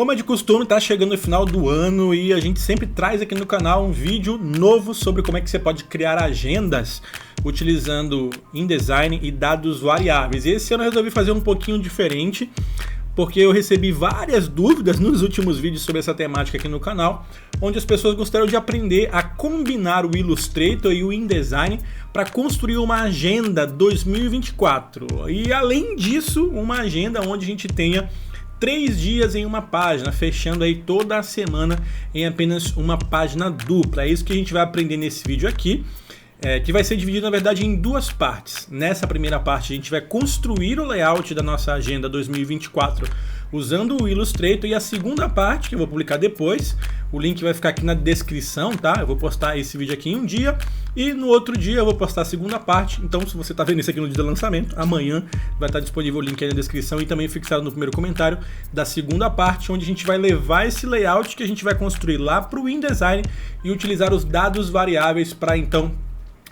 Como é de costume, tá chegando o final do ano e a gente sempre traz aqui no canal um vídeo novo sobre como é que você pode criar agendas utilizando InDesign e dados variáveis. E esse ano eu resolvi fazer um pouquinho diferente, porque eu recebi várias dúvidas nos últimos vídeos sobre essa temática aqui no canal, onde as pessoas gostariam de aprender a combinar o Illustrator e o InDesign para construir uma agenda 2024. E além disso, uma agenda onde a gente tenha 3 dias em uma página, fechando aí toda a semana em apenas uma página dupla. É isso que a gente vai aprender nesse vídeo aqui, que vai ser dividido na verdade em duas partes. Nessa primeira parte a gente vai construir o layout da nossa agenda 2024 usando o Illustrator, e a segunda parte, que eu vou publicar depois, o link vai ficar aqui na descrição, tá? Eu vou postar esse vídeo aqui em um dia e no outro dia eu vou postar a segunda parte. Então, se você está vendo isso aqui no dia do lançamento, amanhã vai estar disponível o link aí na descrição e também fixado no primeiro comentário da segunda parte, onde a gente vai levar esse layout que a gente vai construir lá para o InDesign e utilizar os dados variáveis para então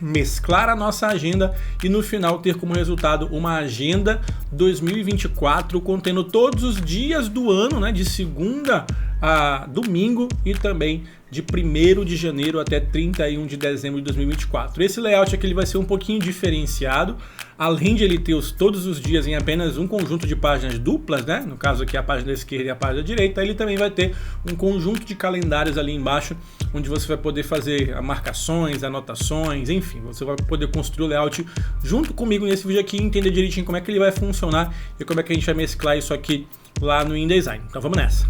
mesclar a nossa agenda e no final ter como resultado uma agenda 2024 contendo todos os dias do ano, né, de segunda a domingo e também de 1º de janeiro até 31 de dezembro de 2024. Esse layout aqui ele vai ser um pouquinho diferenciado, além de ele ter todos os dias em apenas um conjunto de páginas duplas, né? No caso aqui a página da esquerda e a página da direita, ele também vai ter um conjunto de calendários ali embaixo, onde você vai poder fazer marcações, anotações, enfim, você vai poder construir o layout junto comigo nesse vídeo aqui e entender direitinho como é que ele vai funcionar e como é que a gente vai mesclar isso aqui lá no InDesign. Então vamos nessa!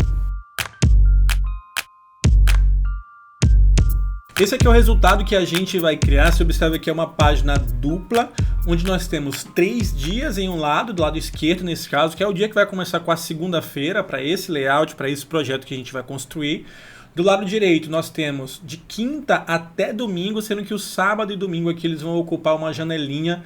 Esse aqui é o resultado que a gente vai criar. Você observa que é uma página dupla, onde nós temos 3 dias em um lado, do lado esquerdo nesse caso, que é o dia que vai começar com a segunda-feira para esse layout, para esse projeto que a gente vai construir. Do lado direito nós temos de quinta até domingo, sendo que o sábado e domingo aqui eles vão ocupar uma janelinha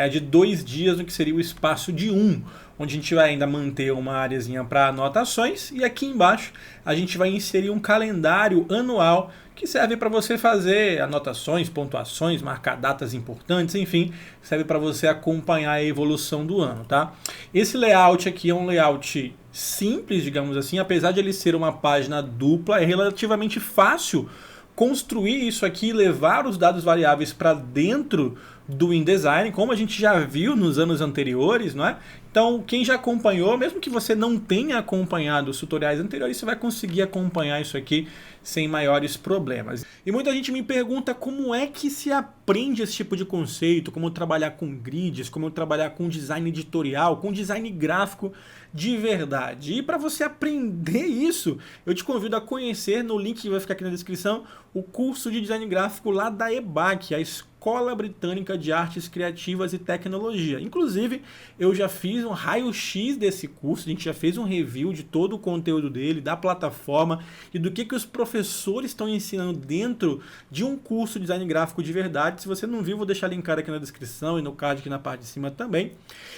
de 2 dias, no que seria o espaço de 1, onde a gente vai ainda manter uma areazinha para anotações, e aqui embaixo a gente vai inserir um calendário anual que serve para você fazer anotações, pontuações, marcar datas importantes, enfim, serve para você acompanhar a evolução do ano, tá? Esse layout aqui é um layout simples, digamos assim, apesar de ele ser uma página dupla, é relativamente fácil construir isso aqui e levar os dados variáveis para dentro do InDesign, como a gente já viu nos anos anteriores, não é? Então, quem já acompanhou, mesmo que você não tenha acompanhado os tutoriais anteriores, você vai conseguir acompanhar isso aqui sem maiores problemas. E muita gente me pergunta como é que se aprende esse tipo de conceito, como trabalhar com grids, como trabalhar com design editorial, com design gráfico de verdade. E para você aprender isso, eu te convido a conhecer, no link que vai ficar aqui na descrição, o curso de design gráfico lá da EBAC, a Escola Britânica de Artes Criativas e Tecnologia. Inclusive, eu já fiz um raio-x desse curso, a gente já fez um review de todo o conteúdo dele, da plataforma e do que os professores estão ensinando dentro de um curso de design gráfico de verdade. Se você não viu, vou deixar linkado aqui na descrição e no card aqui na parte de cima também.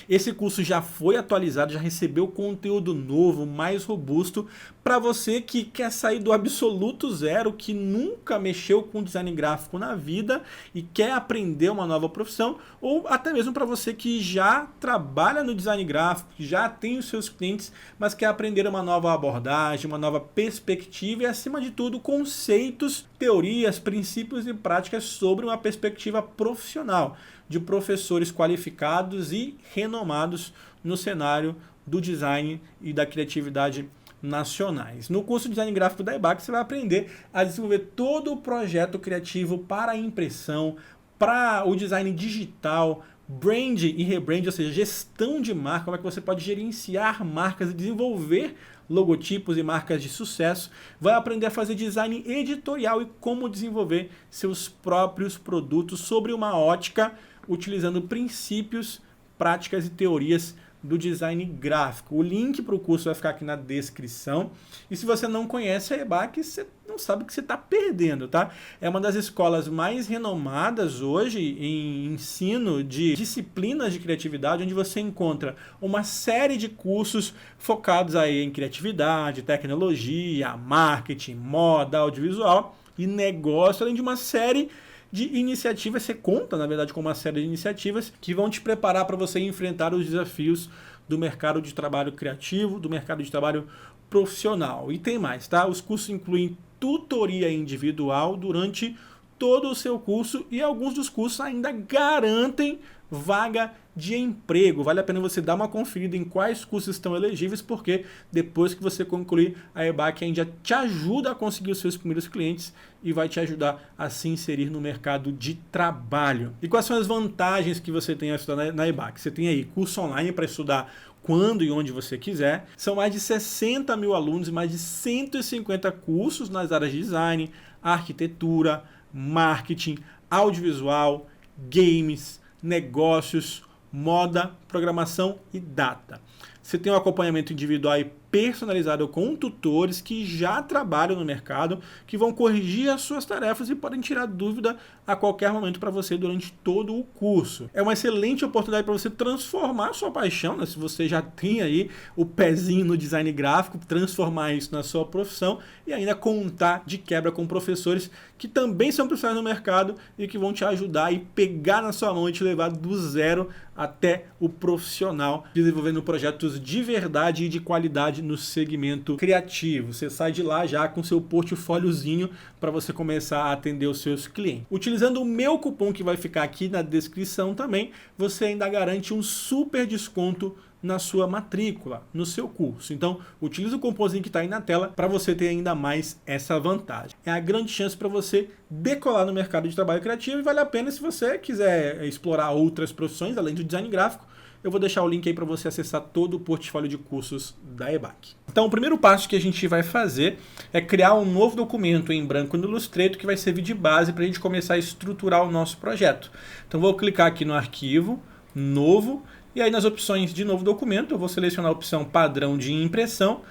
Esse curso já foi atualizado, já recebeu conteúdo novo, mais robusto, para você que quer sair do absoluto zero, que nunca mexeu com design gráfico na vida e quer aprender uma nova profissão, ou até mesmo para você que já trabalha no design gráfico, já tem os seus clientes, mas quer aprender uma nova abordagem, uma nova perspectiva e, acima de tudo, conceitos, teorias, princípios e práticas sobre uma perspectiva profissional de professores qualificados e renomados no cenário do design e da criatividade nacionais. No curso de design gráfico da EBAC você vai aprender a desenvolver todo o projeto criativo para a impressão, para o design digital, brand e rebrand, ou seja, gestão de marca, como é que você pode gerenciar marcas e desenvolver logotipos e marcas de sucesso. Vai aprender a fazer design editorial e como desenvolver seus próprios produtos sobre uma ótica, utilizando princípios, práticas e teorias do design gráfico. O link para o curso vai ficar aqui na descrição. E se você não conhece a EBAC, você não sabe o que você está perdendo, tá? É uma das escolas mais renomadas hoje em ensino de disciplinas de criatividade, onde você encontra uma série de cursos focados aí em criatividade, tecnologia, marketing, moda, audiovisual e negócio, além de uma série de iniciativas. Você conta, na verdade, com uma série de iniciativas que vão te preparar para você enfrentar os desafios do mercado de trabalho criativo, do mercado de trabalho profissional. E tem mais, tá? Os cursos incluem tutoria individual durante todo o seu curso e alguns dos cursos ainda garantem vaga de emprego. Vale a pena você dar uma conferida em quais cursos estão elegíveis, porque depois que você concluir, a EBAC ainda te ajuda a conseguir os seus primeiros clientes e vai te ajudar a se inserir no mercado de trabalho. E quais são as vantagens que você tem a estudar na EBAC? Você tem aí curso online para estudar quando e onde você quiser. São mais de 60 mil alunos e mais de 150 cursos nas áreas de design, arquitetura, marketing, audiovisual, games, negócios, moda, programação e data. Você tem um acompanhamento individual e personalizado com tutores que já trabalham no mercado, que vão corrigir as suas tarefas e podem tirar dúvida a qualquer momento para você durante todo o curso. É uma excelente oportunidade para você transformar a sua paixão, né? Se você já tem aí o pezinho no design gráfico, transformar isso na sua profissão e ainda contar de quebra com professores que também são profissionais no mercado e que vão te ajudar e pegar na sua mão e te levar do zero até o profissional, desenvolvendo projetos de verdade e de qualidade no segmento criativo. Você sai de lá já com seu portfóliozinho para você começar a atender os seus clientes. Utilizando o meu cupom que vai ficar aqui na descrição também, você ainda garante um super desconto na sua matrícula, no seu curso. Então, utilize o cupomzinho que está aí na tela para você ter ainda mais essa vantagem. É a grande chance para você decolar no mercado de trabalho criativo e vale a pena se você quiser explorar outras profissões, além do design gráfico. Eu vou deixar o link aí para você acessar todo o portfólio de cursos da EBAC. Então, o primeiro passo que a gente vai fazer é criar um novo documento em branco no Illustrator que vai servir de base para a gente começar a estruturar o nosso projeto. Então, vou clicar aqui no arquivo, novo, e aí nas opções de novo documento, eu vou selecionar a opção padrão de impressão,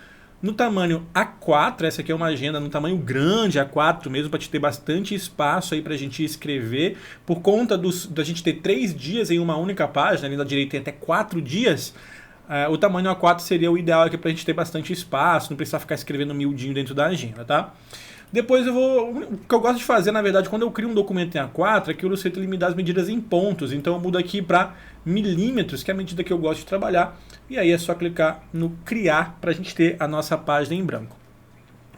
no tamanho A4, essa aqui é uma agenda no tamanho grande, A4 mesmo, para te ter bastante espaço aí para a gente escrever. Por conta da gente ter 3 dias em uma única página, ali na direita tem até 4 dias, o tamanho A4 seria o ideal aqui para a gente ter bastante espaço, não precisar ficar escrevendo miudinho dentro da agenda, tá? Depois o que eu gosto de fazer, na verdade, quando eu crio um documento em A4, é que o Illustrator ele me dá as medidas em pontos. Então eu mudo aqui para milímetros, que é a medida que eu gosto de trabalhar. E aí é só clicar no criar para a gente ter a nossa página em branco.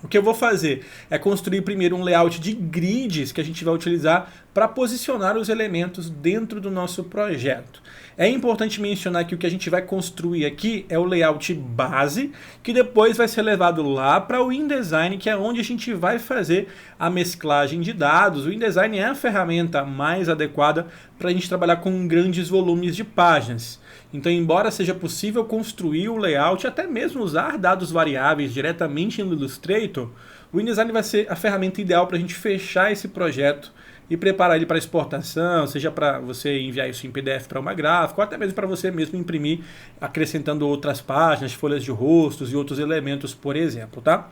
O que eu vou fazer é construir primeiro um layout de grids que a gente vai utilizar para posicionar os elementos dentro do nosso projeto. É importante mencionar que o que a gente vai construir aqui é o layout base, que depois vai ser levado lá para o InDesign, que é onde a gente vai fazer a mesclagem de dados. O InDesign é a ferramenta mais adequada para a gente trabalhar com grandes volumes de páginas. Então, embora seja possível construir o layout, até mesmo usar dados variáveis diretamente no Illustrator, o InDesign vai ser a ferramenta ideal para a gente fechar esse projeto e preparar ele para exportação, seja para você enviar isso em PDF para uma gráfica, ou até mesmo para você mesmo imprimir, acrescentando outras páginas, folhas de rostos e outros elementos, por exemplo, tá?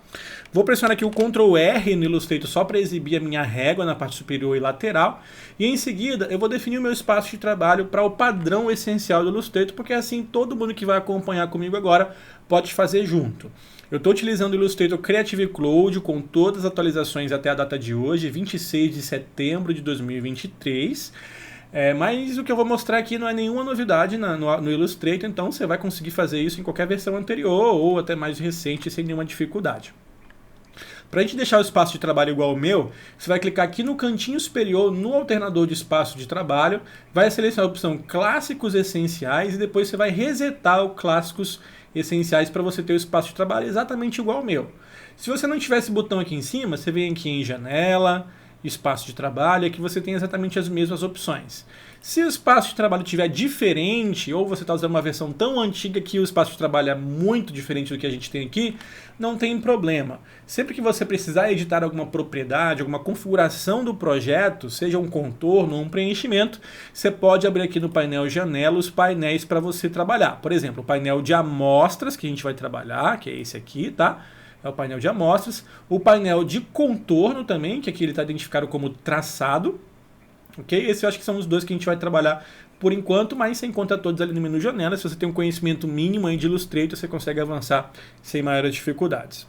Vou pressionar aqui o Ctrl R no Illustrator só para exibir a minha régua na parte superior e lateral, e em seguida eu vou definir o meu espaço de trabalho para o padrão essencial do Illustrator, porque assim todo mundo que vai acompanhar comigo agora pode fazer junto. Eu estou utilizando o Illustrator Creative Cloud com todas as atualizações até a data de hoje, 26 de setembro de 2023. Mas o que eu vou mostrar aqui não é nenhuma novidade no Illustrator, então você vai conseguir fazer isso em qualquer versão anterior ou até mais recente sem nenhuma dificuldade. Para a gente deixar o espaço de trabalho igual ao meu, você vai clicar aqui no cantinho superior, no alternador de espaço de trabalho, vai selecionar a opção Clássicos Essenciais e depois você vai resetar o Clássicos Essenciais para você ter o espaço de trabalho exatamente igual ao meu. Se você não tiver esse botão aqui em cima, você vem aqui em Janela, Espaço de Trabalho, e aqui você tem exatamente as mesmas opções. Se o espaço de trabalho estiver diferente, ou você está usando uma versão tão antiga que o espaço de trabalho é muito diferente do que a gente tem aqui, não tem problema. Sempre que você precisar editar alguma propriedade, alguma configuração do projeto, seja um contorno ou um preenchimento, você pode abrir aqui no painel Janela os painéis para você trabalhar. Por exemplo, o painel de amostras que a gente vai trabalhar, que é esse aqui, tá? É o painel de amostras. O painel de contorno também, que aqui ele está identificado como traçado. Ok? Esse eu acho que são os dois que a gente vai trabalhar por enquanto, mas você encontra todos ali no menu Janela. Se você tem um conhecimento mínimo aí de Illustrator, você consegue avançar sem maiores dificuldades.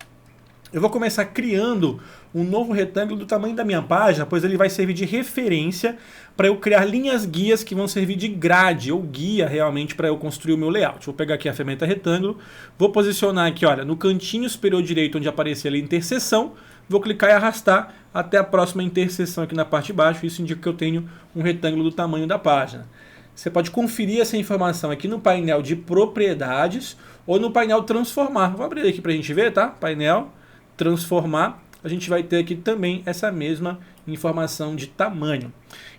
eu vou começar criando um novo retângulo do tamanho da minha página, pois ele vai servir de referência para eu criar linhas guias que vão servir de grade ou guia realmente para eu construir o meu layout. Vou pegar aqui a ferramenta retângulo, vou posicionar aqui, olha, no cantinho superior direito onde aparecer ali a interseção, vou clicar e arrastar até a próxima interseção aqui na parte de baixo. Isso indica que eu tenho um retângulo do tamanho da página. Você pode conferir essa informação aqui no painel de propriedades ou no painel transformar. Vou abrir aqui para a gente ver, tá? Painel transformar, a gente vai ter aqui também essa mesma informação de tamanho.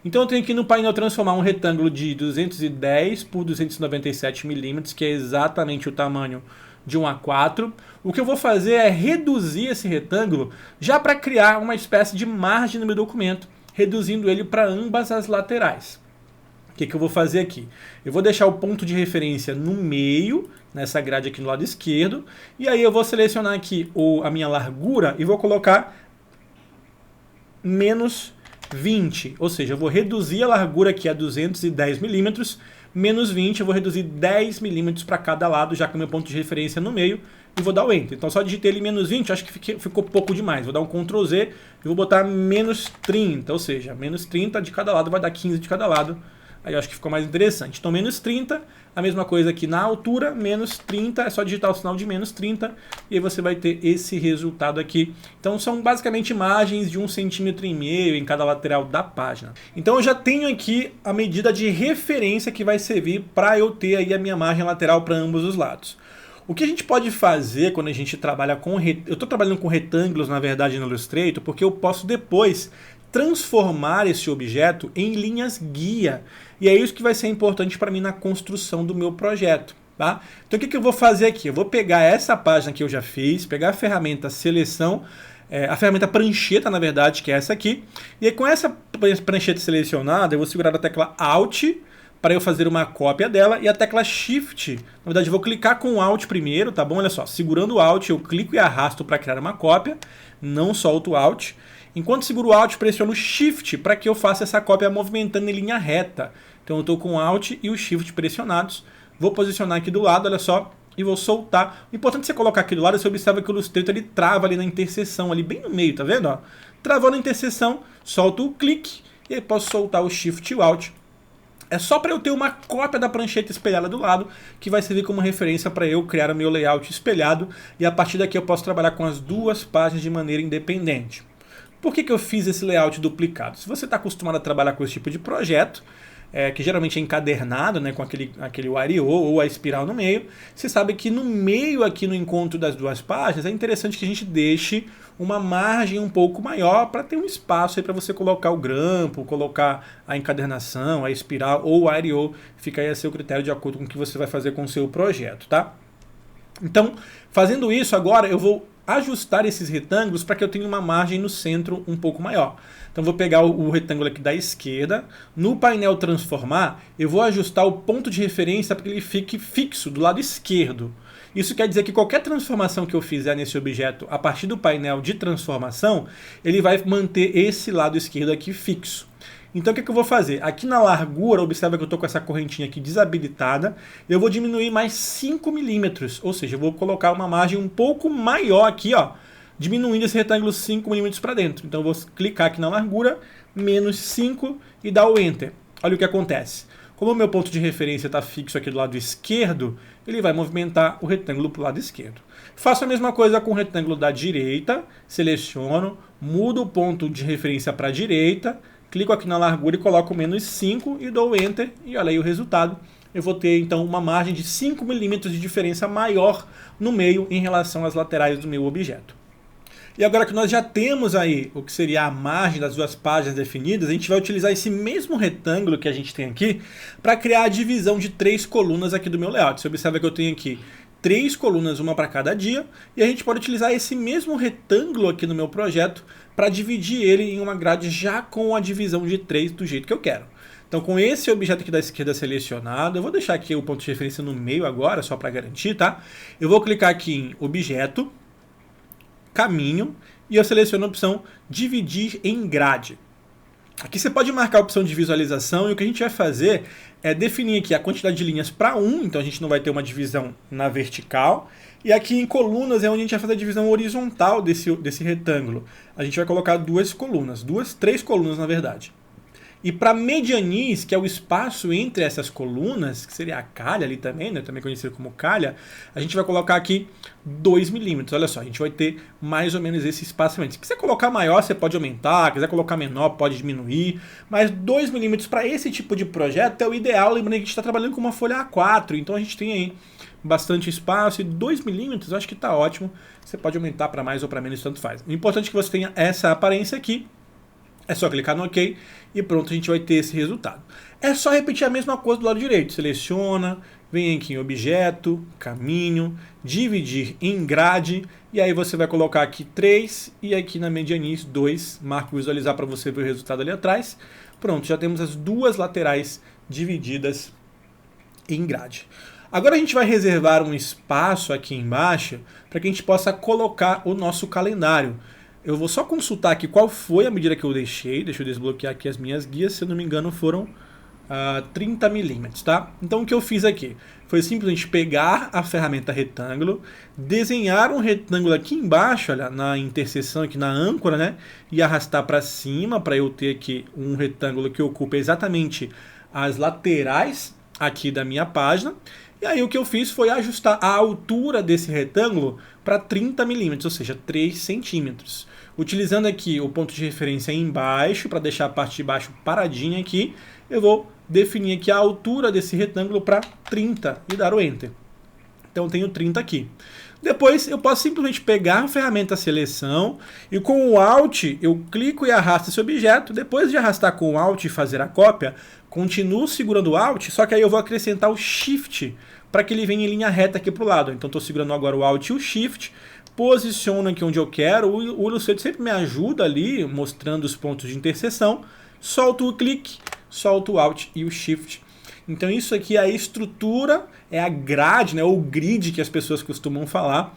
Então eu tenho aqui no painel transformar um retângulo de 210 por 297 milímetros, que é exatamente o tamanho de um A4. O que eu vou fazer é reduzir esse retângulo já para criar uma espécie de margem no meu documento, reduzindo ele para ambas as laterais. O que eu vou fazer aqui? Eu vou deixar o ponto de referência no meio, nessa grade aqui no lado esquerdo, e aí eu vou selecionar aqui a minha largura e vou colocar menos 20, ou seja, eu vou reduzir a largura aqui a 210 milímetros, menos 20, eu vou reduzir 10 milímetros para cada lado, já com o meu ponto de referência no meio, e vou dar o Enter. Então só digitei ali menos 20, acho que ficou pouco demais, vou dar um Ctrl Z e vou botar menos 30, ou seja, menos 30 de cada lado vai dar 15 de cada lado. Aí eu acho que ficou mais interessante. Então, menos 30, a mesma coisa aqui na altura, menos 30, é só digitar o sinal de menos 30, e aí você vai ter esse resultado aqui. Então, são basicamente margens de 1,5 cm em cada lateral da página. Então, eu já tenho aqui a medida de referência que vai servir para eu ter aí a minha margem lateral para ambos os lados. O que a gente pode fazer quando a gente trabalha com... Eu estou trabalhando com retângulos, na verdade, no Illustrator, porque eu posso depois transformar esse objeto em linhas guia. E é isso que vai ser importante para mim na construção do meu projeto. Tá? Então o que eu vou fazer aqui? Eu vou pegar essa página que eu já fiz, pegar a ferramenta seleção, a ferramenta prancheta, na verdade, que é essa aqui. E aí com essa prancheta selecionada, eu vou segurar a tecla Alt para eu fazer uma cópia dela e a tecla Shift. Na verdade, eu vou clicar com o Alt primeiro, tá bom? Olha só, segurando o Alt, eu clico e arrasto para criar uma cópia, não solto o Alt. Enquanto seguro o Alt, pressiono o Shift para que eu faça essa cópia movimentando em linha reta. Então eu estou com o Alt e o Shift pressionados. Vou posicionar aqui do lado, olha só, e vou soltar. O importante é você colocar aqui do lado, você observa que o Illustrator ele trava ali na interseção, ali bem no meio, tá vendo? Ó? Travou na interseção, solto o clique e aí posso soltar o Shift e o Alt. É só para eu ter uma cópia da prancheta espelhada do lado, que vai servir como referência para eu criar o meu layout espelhado, e a partir daqui eu posso trabalhar com as duas páginas de maneira independente. Por que eu fiz esse layout duplicado? Se você está acostumado a trabalhar com esse tipo de projeto, que geralmente é encadernado, né, com aquele Wario ou a espiral no meio, você sabe que no meio aqui no encontro das duas páginas é interessante que a gente deixe uma margem um pouco maior para ter um espaço aí para você colocar o grampo, colocar a encadernação, a espiral ou o Wario, fica aí a seu critério de acordo com o que você vai fazer com o seu projeto, tá? Então, fazendo isso agora, eu vou ajustar esses retângulos para que eu tenha uma margem no centro um pouco maior. Então vou pegar o retângulo aqui da esquerda, no painel transformar, eu vou ajustar o ponto de referência para que ele fique fixo do lado esquerdo. Isso quer dizer que qualquer transformação que eu fizer nesse objeto a partir do painel de transformação, ele vai manter esse lado esquerdo aqui fixo. Então o que eu vou fazer? Aqui na largura, observa que eu estou com essa correntinha aqui desabilitada, eu vou diminuir mais 5 milímetros, ou seja, eu vou colocar uma margem um pouco maior aqui, ó, diminuindo esse retângulo 5 milímetros para dentro. Então eu vou clicar aqui na largura, menos 5 e dar o Enter. Olha o que acontece. Como o meu ponto de referência está fixo aqui do lado esquerdo, ele vai movimentar o retângulo para o lado esquerdo. Faço a mesma coisa com o retângulo da direita, seleciono, mudo o ponto de referência para a direita, clico aqui na largura e coloco menos 5 e dou Enter e olha aí o resultado. Eu vou ter então uma margem de 5 milímetros de diferença maior no meio em relação às laterais do meu objeto. E agora que nós já temos aí o que seria a margem das duas páginas definidas, a gente vai utilizar esse mesmo retângulo que a gente tem aqui para criar a divisão de 3 colunas aqui do meu layout. Você observa que eu tenho aqui 3 colunas, uma para cada dia, e a gente pode utilizar esse mesmo retângulo aqui no meu projeto para dividir ele em uma grade já com a divisão de 3 do jeito que eu quero. Então com esse objeto aqui da esquerda selecionado, eu vou deixar aqui o ponto de referência no meio agora, só para garantir, tá? Eu vou clicar aqui em Objeto, Caminho, e eu seleciono a opção Dividir em Grade. Aqui você pode marcar a opção de visualização e o que a gente vai fazer é definir aqui a quantidade de linhas para 1, então a gente não vai ter uma divisão na vertical, E aqui em colunas é onde a gente vai fazer a divisão horizontal desse retângulo. A gente vai colocar duas colunas, três colunas na verdade. E para medianis, que é o espaço entre essas colunas, que seria a calha ali também, né, também conhecido como calha, a gente vai colocar aqui 2 milímetros. Olha só, a gente vai ter mais ou menos esse espaçamento. Se quiser colocar maior, você pode aumentar, se quiser colocar menor, pode diminuir, mas 2 milímetros para esse tipo de projeto é o ideal, lembrando que a gente está trabalhando com uma folha A4, então a gente tem aí bastante espaço, e 2 milímetros eu acho que está ótimo. Você pode aumentar para mais ou para menos, tanto faz. O importante é que você tenha essa aparência aqui. É só clicar no OK e pronto, a gente vai ter esse resultado. É só repetir a mesma coisa do lado direito. Seleciona, vem aqui em Objeto, Caminho, Dividir em Grade, e aí você vai colocar aqui 3 e aqui na medianis 2. Marca Visualizar para você ver o resultado ali atrás. Pronto, já temos as duas laterais divididas em grade. Agora a gente vai reservar um espaço aqui embaixo para que a gente possa colocar o nosso calendário. Eu vou só consultar aqui qual foi a medida que eu deixei. Deixa eu desbloquear aqui as minhas guias. Se eu não me engano foram 30 milímetros, tá? Então o que eu fiz aqui foi simplesmente pegar a ferramenta retângulo, desenhar um retângulo aqui embaixo, olha, na interseção aqui na âncora, né? E arrastar para cima para eu ter aqui um retângulo que ocupa exatamente as laterais aqui da minha página. E aí o que eu fiz foi ajustar a altura desse retângulo para 30 milímetros, ou seja, 3 centímetros. Utilizando aqui o ponto de referência embaixo, para deixar a parte de baixo paradinha aqui, eu vou definir aqui a altura desse retângulo para 30 e dar o Enter. Então eu tenho 30 aqui. Depois eu posso simplesmente pegar a ferramenta Seleção e com o Alt eu clico e arrasto esse objeto. Depois de arrastar com o Alt e fazer a cópia, continuo segurando o Alt, só que aí eu vou acrescentar o Shift para que ele venha em linha reta aqui para o lado. Então estou segurando agora o Alt e o Shift, posiciono aqui onde eu quero, o Illustrator sempre me ajuda ali, mostrando os pontos de interseção, solto o clique, solto o Alt e o Shift. Então isso aqui é a estrutura, é a grade, né, ou grid que as pessoas costumam falar,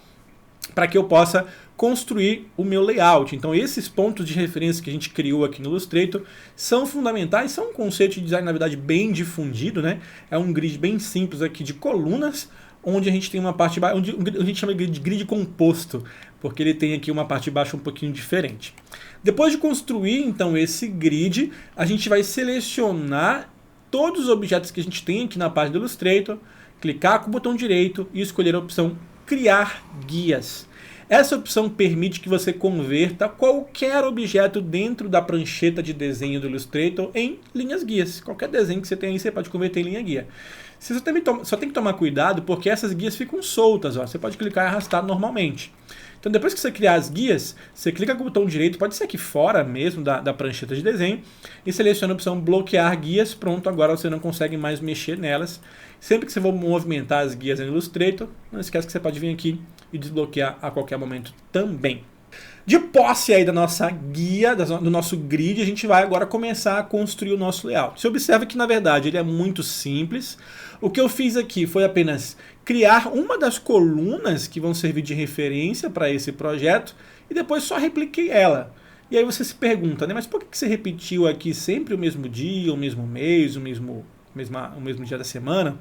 para que eu possa construir o meu layout. Então esses pontos de referência que a gente criou aqui no Illustrator são fundamentais, são um conceito de design, na verdade, bem difundido, né? É um grid bem simples aqui de colunas, onde a gente tem uma parte de baixo, onde a gente chama de grid composto, porque ele tem aqui uma parte de baixo um pouquinho diferente. Depois de construir, então, esse grid, a gente vai selecionar todos os objetos que a gente tem aqui na página do Illustrator, clicar com o botão direito e escolher a opção Criar Guias. Essa opção permite que você converta qualquer objeto dentro da prancheta de desenho do Illustrator em linhas guias. Qualquer desenho que você tem aí, você pode converter em linha guia. Você só tem que tomar cuidado porque essas guias ficam soltas. Ó. Você pode clicar e arrastar normalmente. Então depois que você criar as guias, você clica com o botão direito, pode ser aqui fora mesmo da prancheta de desenho, e seleciona a opção Bloquear Guias. Pronto, agora você não consegue mais mexer nelas. Sempre que você for movimentar as guias no Illustrator, não esquece que você pode vir aqui e desbloquear a qualquer momento também. De posse aí da nossa guia, do nosso grid, a gente vai agora começar a construir o nosso layout. Você observa que, na verdade, ele é muito simples. O que eu fiz aqui foi apenas criar uma das colunas que vão servir de referência para esse projeto e depois só repliquei ela. E aí você se pergunta, né, mas por que você repetiu aqui sempre o mesmo dia, o mesmo mês, o mesmo dia da semana?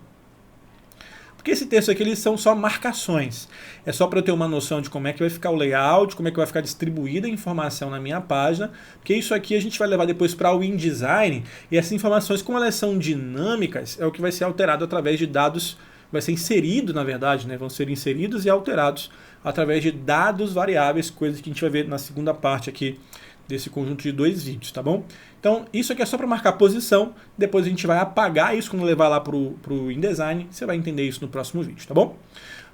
Porque esse texto aqui eles são só marcações. É só para eu ter uma noção de como é que vai ficar o layout, como é que vai ficar distribuída a informação na minha página, porque isso aqui a gente vai levar depois para o InDesign, e essas informações, como elas são dinâmicas, é o que vai ser alterado através de dados, vai ser inserido, na verdade, né? Vão ser inseridos e alterados através de dados variáveis, coisas que a gente vai ver na segunda parte aqui desse conjunto de 2 vídeos, tá bom? Então, isso aqui é só para marcar posição, depois a gente vai apagar isso quando levar lá pro InDesign, você vai entender isso no próximo vídeo, tá bom?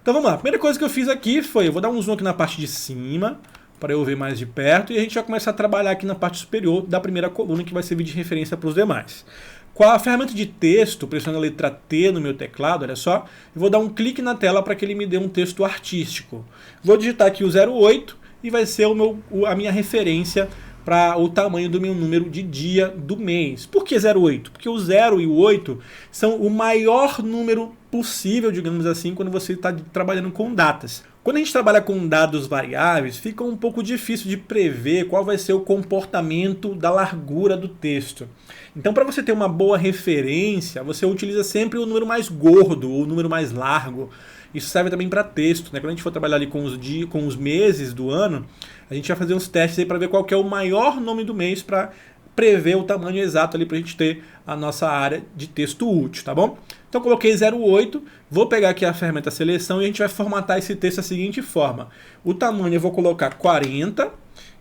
Então vamos lá, a primeira coisa que eu fiz aqui foi, eu vou dar um zoom aqui na parte de cima, para eu ver mais de perto, e a gente vai começar a trabalhar aqui na parte superior da primeira coluna, que vai servir de referência para os demais. Com a ferramenta de texto, pressionando a letra T no meu teclado, olha só, eu vou dar um clique na tela para que ele me dê um texto artístico. Vou digitar aqui o 08 e vai ser a minha referência para o tamanho do meu número de dia do mês. Por que 08? Porque o 0 e o 8 são o maior número possível, digamos assim, quando você está trabalhando com datas. Quando a gente trabalha com dados variáveis, fica um pouco difícil de prever qual vai ser o comportamento da largura do texto. Então, para você ter uma boa referência, você utiliza sempre o número mais gordo ou o número mais largo. Isso serve também para texto, né? Quando a gente for trabalhar ali com os meses do ano, a gente vai fazer uns testes aí para ver qual que é o maior nome do mês para prever o tamanho exato ali para a gente ter a nossa área de texto útil, tá bom? Então coloquei 0,8, vou pegar aqui a ferramenta seleção e a gente vai formatar esse texto da seguinte forma. O tamanho eu vou colocar 40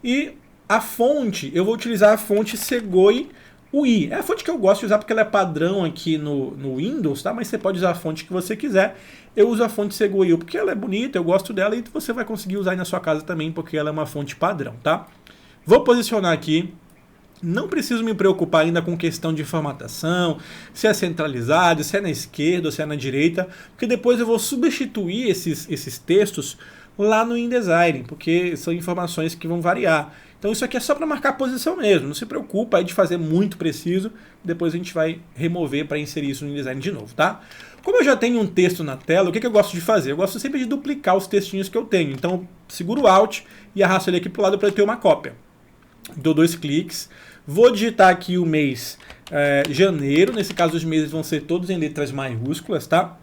e a fonte, eu vou utilizar a fonte Segoe UI. É a fonte que eu gosto de usar porque ela é padrão aqui no Windows, tá? Mas você pode usar a fonte que você quiser. Eu uso a fonte Segoe UI porque ela é bonita, eu gosto dela e você vai conseguir usar aí na sua casa também porque ela é uma fonte padrão, tá? Vou posicionar aqui. Não preciso me preocupar ainda com questão de formatação, se é centralizado, se é na esquerda ou se é na direita, porque depois eu vou substituir esses textos lá no InDesign, porque são informações que vão variar. Então isso aqui é só para marcar a posição mesmo, não se preocupa aí de fazer muito preciso, depois a gente vai remover para inserir isso no InDesign de novo, tá? Como eu já tenho um texto na tela, o que eu gosto de fazer? Eu gosto sempre de duplicar os textinhos que eu tenho, então eu seguro o Alt e arrasto ele aqui para o lado para ter uma cópia. Dou 2 cliques, vou digitar aqui o mês janeiro, nesse caso os meses vão ser todos em letras maiúsculas, tá?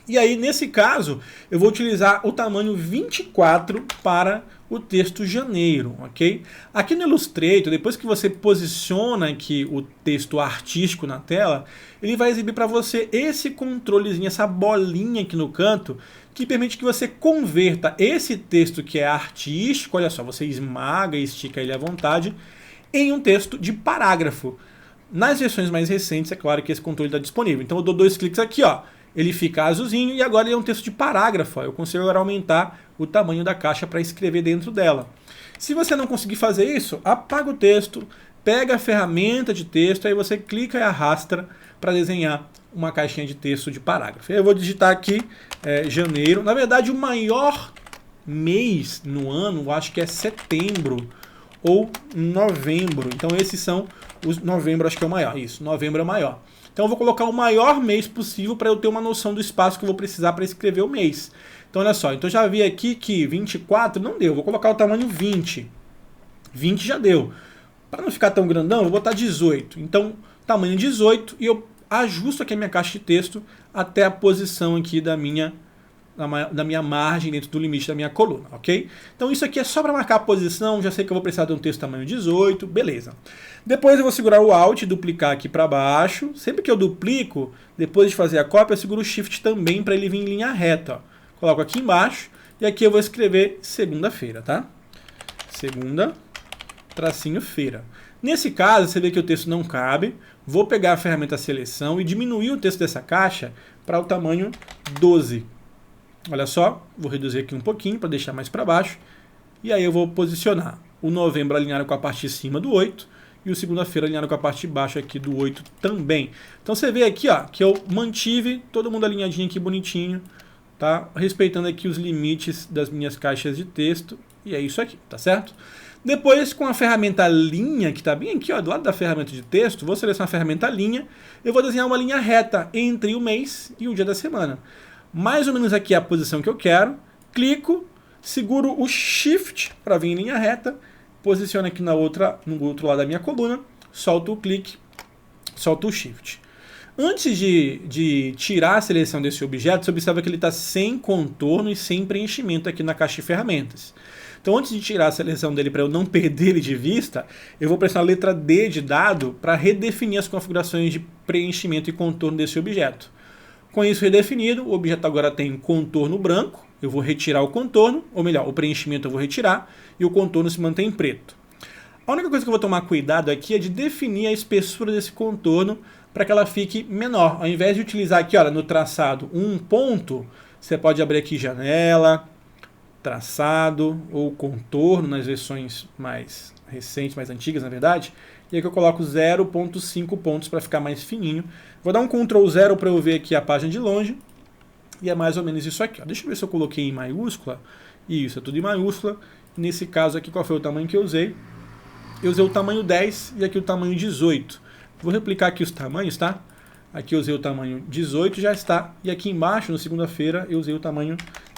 E aí, nesse caso, eu vou utilizar o tamanho 24 para o texto janeiro, ok? Aqui no Illustrator, depois que você posiciona aqui o texto artístico na tela, ele vai exibir para você esse controlezinho, essa bolinha aqui no canto, que permite que você converta esse texto que é artístico, olha só, você esmaga e estica ele à vontade, em um texto de parágrafo. Nas versões mais recentes, é claro que esse controle está disponível. Então eu dou 2 cliques aqui, ó. Ele fica azulzinho e agora ele é um texto de parágrafo. Ó. Eu consigo agora aumentar o tamanho da caixa para escrever dentro dela. Se você não conseguir fazer isso, apaga o texto, pega a ferramenta de texto, aí você clica e arrasta para desenhar uma caixinha de texto de parágrafo. Eu vou digitar aqui janeiro. Na verdade, o maior mês no ano, eu acho que é setembro ou novembro. Então esses são os... Novembro acho que é o maior. Isso, novembro é o maior. Então eu vou colocar o maior mês possível para eu ter uma noção do espaço que eu vou precisar para escrever o mês. Então olha só, então já vi aqui que 24 não deu, vou colocar o tamanho 20. 20 já deu. Para não ficar tão grandão, eu vou botar 18. Então tamanho 18 e eu ajusto aqui a minha caixa de texto até a posição aqui da minha margem dentro do limite da minha coluna, ok? Então isso aqui é só para marcar a posição, já sei que eu vou precisar de um texto tamanho 18, beleza. Depois eu vou segurar o Alt e duplicar aqui para baixo. Sempre que eu duplico, depois de fazer a cópia, eu seguro o Shift também para ele vir em linha reta. Ó. Coloco aqui embaixo e aqui eu vou escrever segunda-feira, tá? Segunda, tracinho feira. Nesse caso, você vê que o texto não cabe, vou pegar a ferramenta seleção e diminuir o texto dessa caixa para o tamanho 12. Olha só, vou reduzir aqui um pouquinho para deixar mais para baixo. E aí eu vou posicionar o novembro alinhado com a parte de cima do 8 e o segunda-feira alinhado com a parte de baixo aqui do 8 também. Então você vê aqui ó, que eu mantive todo mundo alinhadinho aqui bonitinho, tá? Respeitando aqui os limites das minhas caixas de texto. E é isso aqui, tá certo? Depois, com a ferramenta linha, que está bem aqui ó, do lado da ferramenta de texto, vou selecionar a ferramenta linha. Eu vou desenhar uma linha reta entre o mês e o dia da semana. Mais ou menos aqui é a posição que eu quero. Clico, seguro o Shift para vir em linha reta, posiciono aqui no outro lado da minha coluna, solto o clique, solto o Shift. Antes de tirar a seleção desse objeto, você observa que ele está sem contorno e sem preenchimento aqui na caixa de ferramentas. Então, antes de tirar a seleção dele para eu não perder ele de vista, eu vou pressionar a letra D de dado para redefinir as configurações de preenchimento e contorno desse objeto. Com isso redefinido, o objeto agora tem contorno branco, eu vou retirar o contorno, ou melhor, o preenchimento eu vou retirar, e o contorno se mantém preto. A única coisa que eu vou tomar cuidado aqui é de definir a espessura desse contorno para que ela fique menor. Ao invés de utilizar aqui, olha, no traçado um ponto, você pode abrir aqui janela, traçado ou contorno nas versões mais recentes, mais antigas na verdade, e aqui eu coloco 0.5 pontos para ficar mais fininho. Vou dar um Ctrl 0 para eu ver aqui a página de longe, e é mais ou menos isso aqui. Ó. Deixa eu ver se eu coloquei em maiúscula. Isso, é tudo em maiúscula. Nesse caso aqui, qual foi o tamanho que eu usei? Eu usei o tamanho 10 e aqui o tamanho 18. Vou replicar aqui os tamanhos, tá? Aqui eu usei o tamanho 18, já está. E aqui embaixo, no segunda-feira, eu usei o tamanho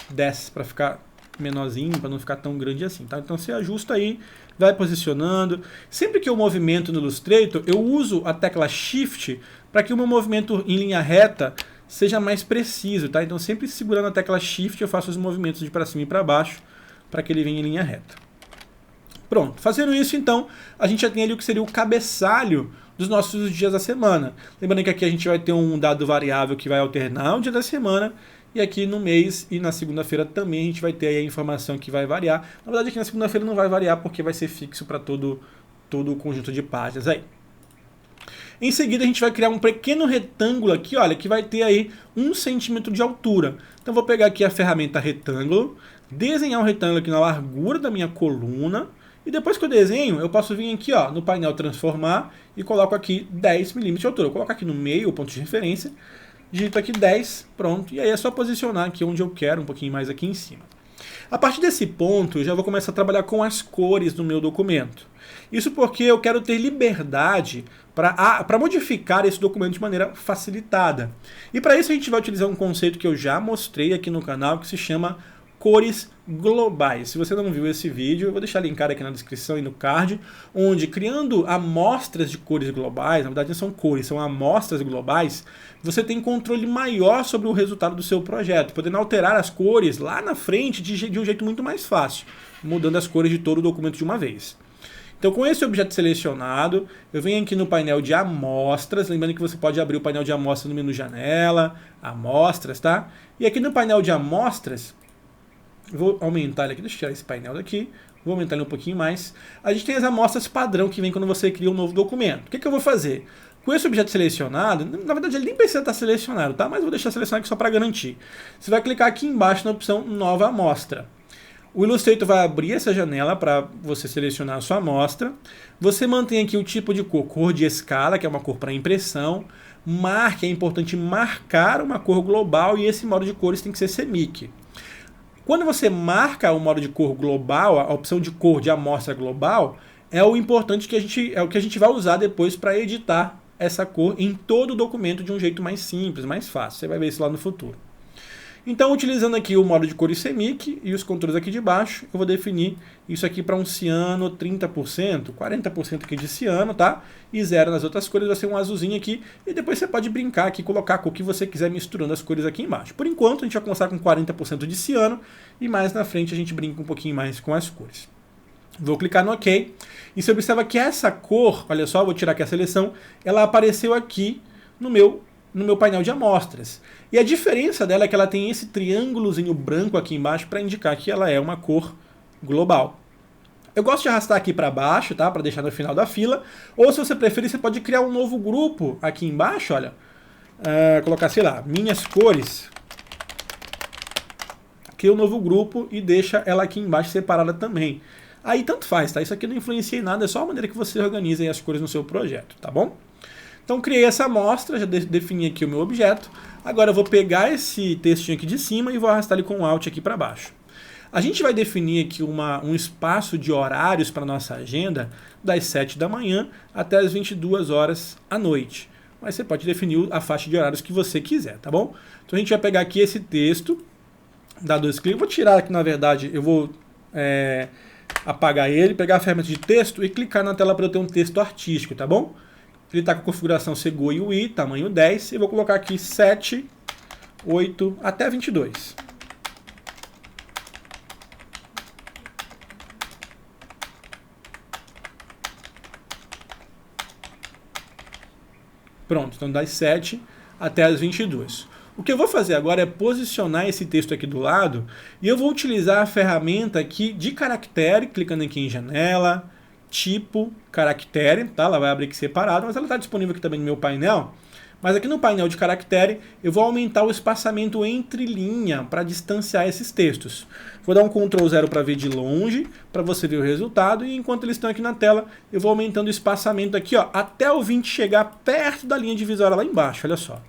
10 para ficar menorzinho, para não ficar tão grande assim, tá? Então você ajusta aí, vai posicionando. Sempre que eu movimento no Illustrator, eu uso a tecla Shift para que o meu movimento em linha reta seja mais preciso, tá? Então sempre segurando a tecla Shift eu faço os movimentos de para cima e para baixo para que ele venha em linha reta. Pronto, fazendo isso então, a gente já tem ali o que seria o cabeçalho dos nossos dias da semana. Lembrando que aqui a gente vai ter um dado variável que vai alternar o dia da semana, e aqui no mês e na segunda-feira também a gente vai ter aí a informação que vai variar. Na verdade aqui na segunda-feira não vai variar porque vai ser fixo para todo o conjunto de páginas aí. Em seguida a gente vai criar um pequeno retângulo aqui, olha, que vai ter aí 1 centímetro de altura. Então vou pegar aqui a ferramenta retângulo, desenhar um retângulo aqui na largura da minha coluna, e depois que eu desenho, eu posso vir aqui ó, no painel transformar e coloco aqui 10 milímetros de altura. Eu coloco aqui no meio o ponto de referência, digito aqui 10, pronto, e aí é só posicionar aqui onde eu quero, um pouquinho mais aqui em cima. A partir desse ponto, eu já vou começar a trabalhar com as cores do meu documento. Isso porque eu quero ter liberdade para modificar esse documento de maneira facilitada. E para isso a gente vai utilizar um conceito que eu já mostrei aqui no canal, que se chama cores globais. Se você não viu esse vídeo, eu vou deixar linkado aqui na descrição e no card, onde criando amostras de cores globais, na verdade não são cores, são amostras globais, você tem controle maior sobre o resultado do seu projeto, podendo alterar as cores lá na frente de um jeito muito mais fácil, mudando as cores de todo o documento de uma vez. Então com esse objeto selecionado, eu venho aqui no painel de amostras, lembrando que você pode abrir o painel de amostras no menu janela, amostras, tá? E aqui no painel de amostras, vou aumentar ele aqui, deixa eu tirar esse painel daqui, vou aumentar ele um pouquinho mais. A gente tem as amostras padrão que vem quando você cria um novo documento. O que eu vou fazer? Com esse objeto selecionado, na verdade ele nem precisa estar selecionado, tá? Mas vou deixar selecionado aqui só para garantir. Você vai clicar aqui embaixo na opção Nova Amostra. O Illustrator vai abrir essa janela para você selecionar a sua amostra. Você mantém aqui o tipo de cor, cor de escala, que é uma cor para impressão. Marque, é importante marcar uma cor global e esse modo de cores tem que ser CMYK. Quando você marca o modo de cor global, a opção de cor de amostra global, é o importante que é o que a gente vai usar depois para editar essa cor em todo o documento de um jeito mais simples, mais fácil. Você vai ver isso lá no futuro. Então, utilizando aqui o modo de cores CMYK e os controles aqui de baixo, eu vou definir isso aqui para um ciano 30%, 40% aqui de ciano, tá? E 0 nas outras cores, vai ser um azulzinho aqui. E depois você pode brincar aqui, colocar a cor que você quiser misturando as cores aqui embaixo. Por enquanto, a gente vai começar com 40% de ciano e mais na frente a gente brinca um pouquinho mais com as cores. Vou clicar no OK. E você observa que essa cor, olha só, vou tirar aqui a seleção, ela apareceu aqui no meu painel de amostras. E a diferença dela é que ela tem esse triângulozinho branco aqui embaixo para indicar que ela é uma cor global. Eu gosto de arrastar aqui para baixo, tá? Para deixar no final da fila. Ou se você preferir, você pode criar um novo grupo aqui embaixo, olha. Colocar, sei lá, minhas cores. Cria um novo grupo e deixa ela aqui embaixo separada também. Aí tanto faz, tá? Isso aqui não influencia em nada, é só a maneira que você organiza aí as cores no seu projeto, tá bom? Então criei essa amostra, já defini aqui o meu objeto. Agora eu vou pegar esse textinho aqui de cima e vou arrastar ele com o Alt aqui para baixo. A gente vai definir aqui um espaço de horários para nossa agenda das 7 da manhã até as 22 horas à noite. Mas você pode definir a faixa de horários que você quiser, tá bom? Então a gente vai pegar aqui esse texto, dar 2 cliques, vou tirar aqui na verdade, eu vou apagar ele, pegar a ferramenta de texto e clicar na tela para eu ter um texto artístico, tá bom? Ele está com a configuração Segoi UI, tamanho 10, e vou colocar aqui 7, 8, até 22. Pronto, então das 7 até as 22. O que eu vou fazer agora é posicionar esse texto aqui do lado, e eu vou utilizar a ferramenta aqui de caractere, clicando aqui em janela, tipo, caractere, tá? Ela vai abrir aqui separado, mas ela está disponível aqui também no meu painel. Mas aqui no painel de caractere, eu vou aumentar o espaçamento entre linha para distanciar esses textos. Vou dar um Ctrl 0 para ver de longe, para você ver o resultado, e enquanto eles estão aqui na tela, eu vou aumentando o espaçamento aqui, ó, até o 20 chegar perto da linha divisória lá embaixo, olha só.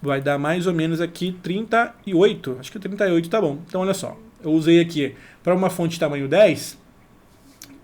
Vai dar mais ou menos aqui 38, acho que 38 tá bom. Então olha só, eu usei aqui para uma fonte de tamanho 10,